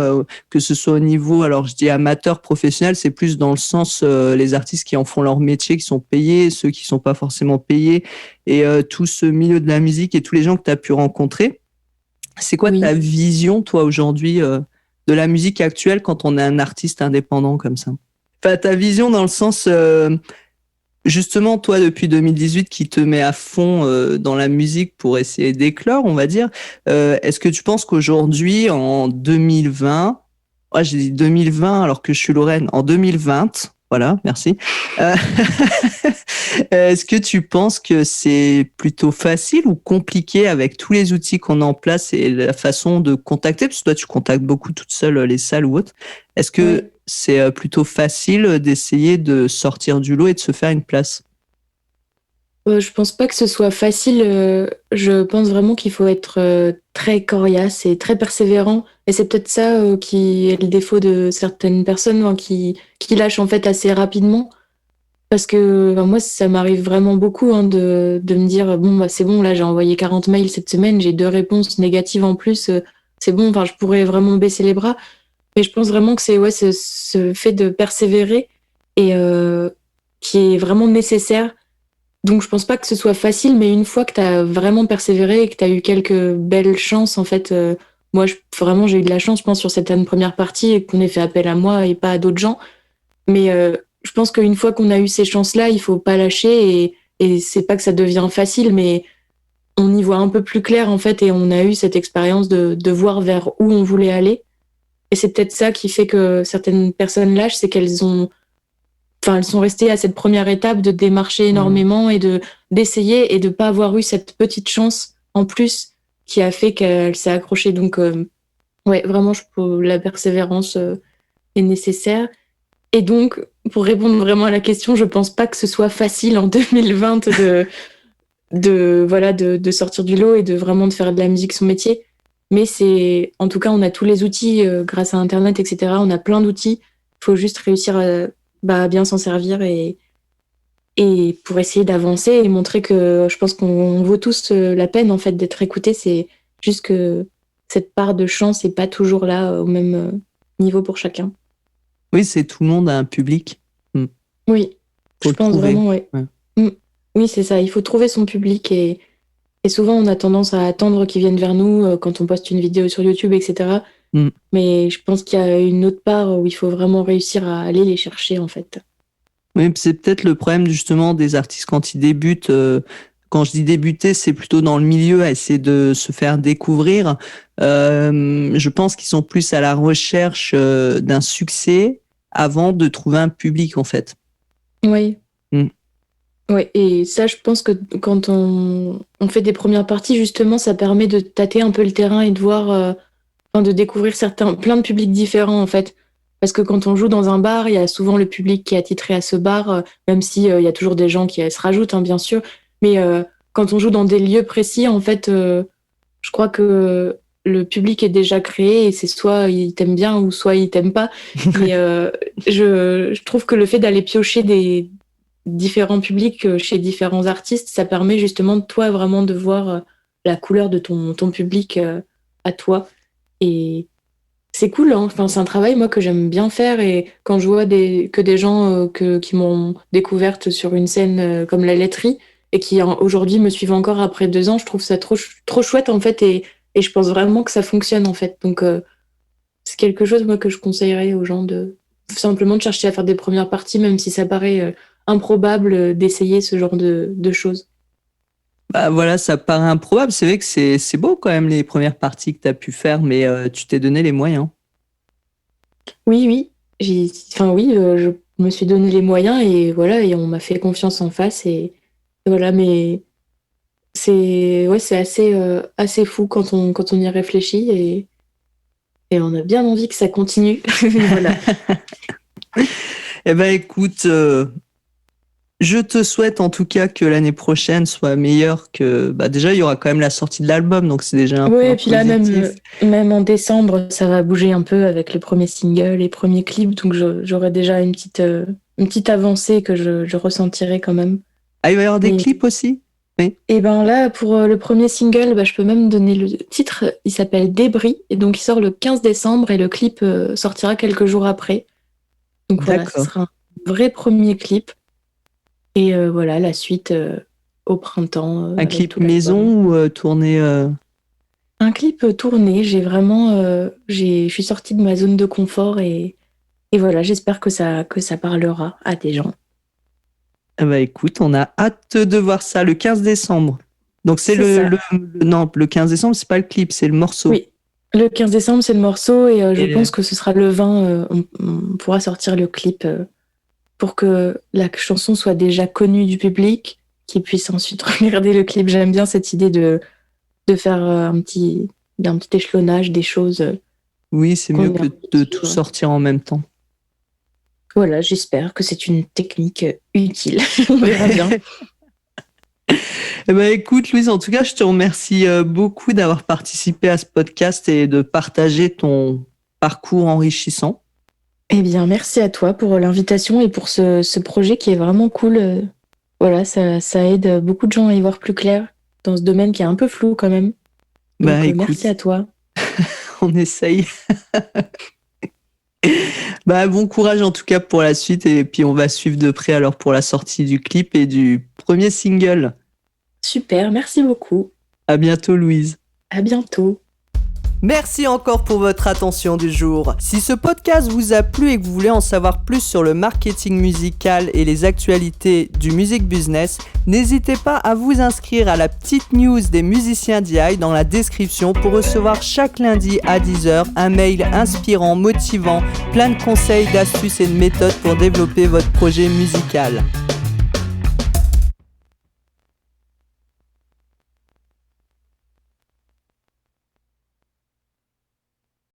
que ce soit au niveau, alors je dis amateur, professionnel, c'est plus dans le sens les artistes qui en font leur métier, qui sont payés, ceux qui sont pas forcément payés, et tout ce milieu de la musique et tous les gens que tu as pu rencontrer. C'est quoi ta vision, toi, aujourd'hui, de la musique actuelle quand on est un artiste indépendant comme ça? Enfin, ta vision dans le sens, justement, toi, depuis 2018, qui te met à fond dans la musique pour essayer d'éclore, on va dire, est-ce que tu penses qu'aujourd'hui, en 2020, j'ai dit 2020 alors que je suis Lorraine, en 2020, voilà, merci. Est-ce que tu penses que c'est plutôt facile ou compliqué avec tous les outils qu'on a en place et la façon de contacter? Parce que toi, tu contactes beaucoup toute seule les salles ou autres. Est-ce que c'est plutôt facile d'essayer de sortir du lot et de se faire une place? Je pense pas que ce soit facile. Je pense vraiment qu'il faut être très coriace et très persévérant. Et c'est peut-être ça qui est le défaut de certaines personnes qui lâchent en fait assez rapidement. Parce que moi, ça m'arrive vraiment beaucoup de me dire bon, bah, c'est bon, là, j'ai envoyé 40 mails cette semaine, j'ai 2 réponses négatives en plus. C'est bon, enfin, je pourrais vraiment baisser les bras. Mais je pense vraiment que c'est ce fait de persévérer et qui est vraiment nécessaire. Donc, je pense pas que ce soit facile, mais une fois que tu as vraiment persévéré et que tu as eu quelques belles chances, en fait, moi, vraiment, j'ai eu de la chance, je pense, sur cette première partie et qu'on ait fait appel à moi et pas à d'autres gens. Mais je pense qu'une fois qu'on a eu ces chances-là, il faut pas lâcher et c'est pas que ça devient facile, mais on y voit un peu plus clair, en fait, et on a eu cette expérience de voir vers où on voulait aller. Et c'est peut-être ça qui fait que certaines personnes lâchent, c'est elles sont restées à cette première étape de démarcher énormément et d'essayer et de pas avoir eu cette petite chance en plus qui a fait qu'elle s'est accrochée. Donc, vraiment, la persévérance est nécessaire. Et donc, pour répondre vraiment à la question, je pense pas que ce soit facile en 2020 de sortir du lot et de vraiment de faire de la musique son métier. Mais en tout cas, on a tous les outils grâce à Internet, etc. On a plein d'outils. Il faut juste réussir à bien s'en servir et pour essayer d'avancer et montrer que je pense qu'on vaut tous la peine en fait d'être écoutés. C'est juste que cette part de chance n'est pas toujours là au même niveau pour chacun. Oui, c'est tout le monde a un public. Oui, je pense vraiment, ouais. Oui, c'est ça. Il faut trouver son public et souvent on a tendance à attendre qu'ils viennent vers nous quand on poste une vidéo sur YouTube, etc. Mais je pense qu'il y a une autre part où il faut vraiment réussir à aller les chercher, en fait. Oui, c'est peut-être le problème justement des artistes quand ils débutent. Quand je dis débuter, c'est plutôt dans le milieu, à essayer de se faire découvrir. Je pense qu'ils sont plus à la recherche d'un succès avant de trouver un public, en fait. Oui. Ouais, et ça, je pense que quand on fait des premières parties, justement, ça permet de tâter un peu le terrain et de voir, enfin, de découvrir plein de publics différents, en fait. Parce que quand on joue dans un bar, il y a souvent le public qui est attitré à ce bar, même si, il y a toujours des gens qui se rajoutent, hein, bien sûr. Mais quand on joue dans des lieux précis, en fait, je crois que le public est déjà créé et c'est soit il t'aime bien ou soit il t'aime pas. Mais je trouve que le fait d'aller piocher des différents publics chez différents artistes, ça permet justement, toi, vraiment de voir la couleur de ton public à toi. Et c'est cool, hein. Enfin, c'est un travail, moi, que j'aime bien faire. Et quand je vois que des gens qui m'ont découverte sur une scène comme la laiterie et qui aujourd'hui me suivent encore après 2 ans, je trouve ça trop chouette, en fait. Et je pense vraiment que ça fonctionne, en fait. Donc, c'est quelque chose, moi, que je conseillerais aux gens simplement de chercher à faire des premières parties, même si ça paraît improbable d'essayer ce genre de choses. Bah voilà, ça paraît improbable. C'est vrai que c'est beau quand même les premières parties que tu as pu faire, mais tu t'es donné les moyens. Oui, oui. Enfin, oui, je me suis donné les moyens et voilà, et on m'a fait confiance en face et voilà, mais ouais, c'est assez fou quand on y réfléchit et on a bien envie que ça continue. Voilà. Eh ben écoute, je te souhaite en tout cas que l'année prochaine soit meilleure que... Bah déjà, il y aura quand même la sortie de l'album, donc c'est déjà un Ouais, point et puis là, positif. même en décembre, ça va bouger un peu avec le premier single, les premiers clips, donc j'aurai déjà une petite avancée que je ressentirai quand même. Ah, il va y avoir des Mais clips aussi? Oui. et ben là, pour le premier single, bah, je peux même donner le titre. Il s'appelle Débris, et donc il sort le 15 décembre et le clip sortira quelques jours après. Donc voilà, ce D'accord. sera un vrai premier clip. Et voilà, la suite au printemps Un avec clip tout l'album. maison ou tourné... Un clip tourné, je suis sortie de ma zone de confort et voilà, j'espère que ça parlera à des gens. Ah bah écoute, on a hâte de voir ça le 15 décembre. Donc c'est C'est ça. non, le 15 décembre, c'est pas le clip, c'est le morceau. Oui. Le 15 décembre, c'est le morceau et je Et pense que ce sera le 20, on pourra sortir le clip pour que la chanson soit déjà connue du public, qu'il puisse ensuite regarder le clip. J'aime bien cette idée de faire un petit échelonnage des choses oui, c'est mieux qu'on que a de envie de tout suivre. sortir en même temps. Voilà, j'espère que c'est une technique utile. On verra bien. Eh ben, écoute, Louise, en tout cas, je te remercie beaucoup d'avoir participé à ce podcast et de partager ton parcours enrichissant. Eh bien, merci à toi pour l'invitation et pour ce projet qui est vraiment cool. Voilà, ça aide beaucoup de gens à y voir plus clair dans ce domaine qui est un peu flou quand même. Bah Donc, écoute, merci à toi. on essaye. Bah bon courage en tout cas pour la suite et puis on va suivre de près alors pour la sortie du clip et du premier single. Super, merci beaucoup. À bientôt, Louise. À bientôt. Merci encore pour votre attention du jour. Si ce podcast vous a plu et que vous voulez en savoir plus sur le marketing musical et les actualités du music business, n'hésitez pas à vous inscrire à la petite news des musiciens d'EI dans la description pour recevoir chaque lundi à 10h un mail inspirant, motivant, plein de conseils, d'astuces et de méthodes pour développer votre projet musical.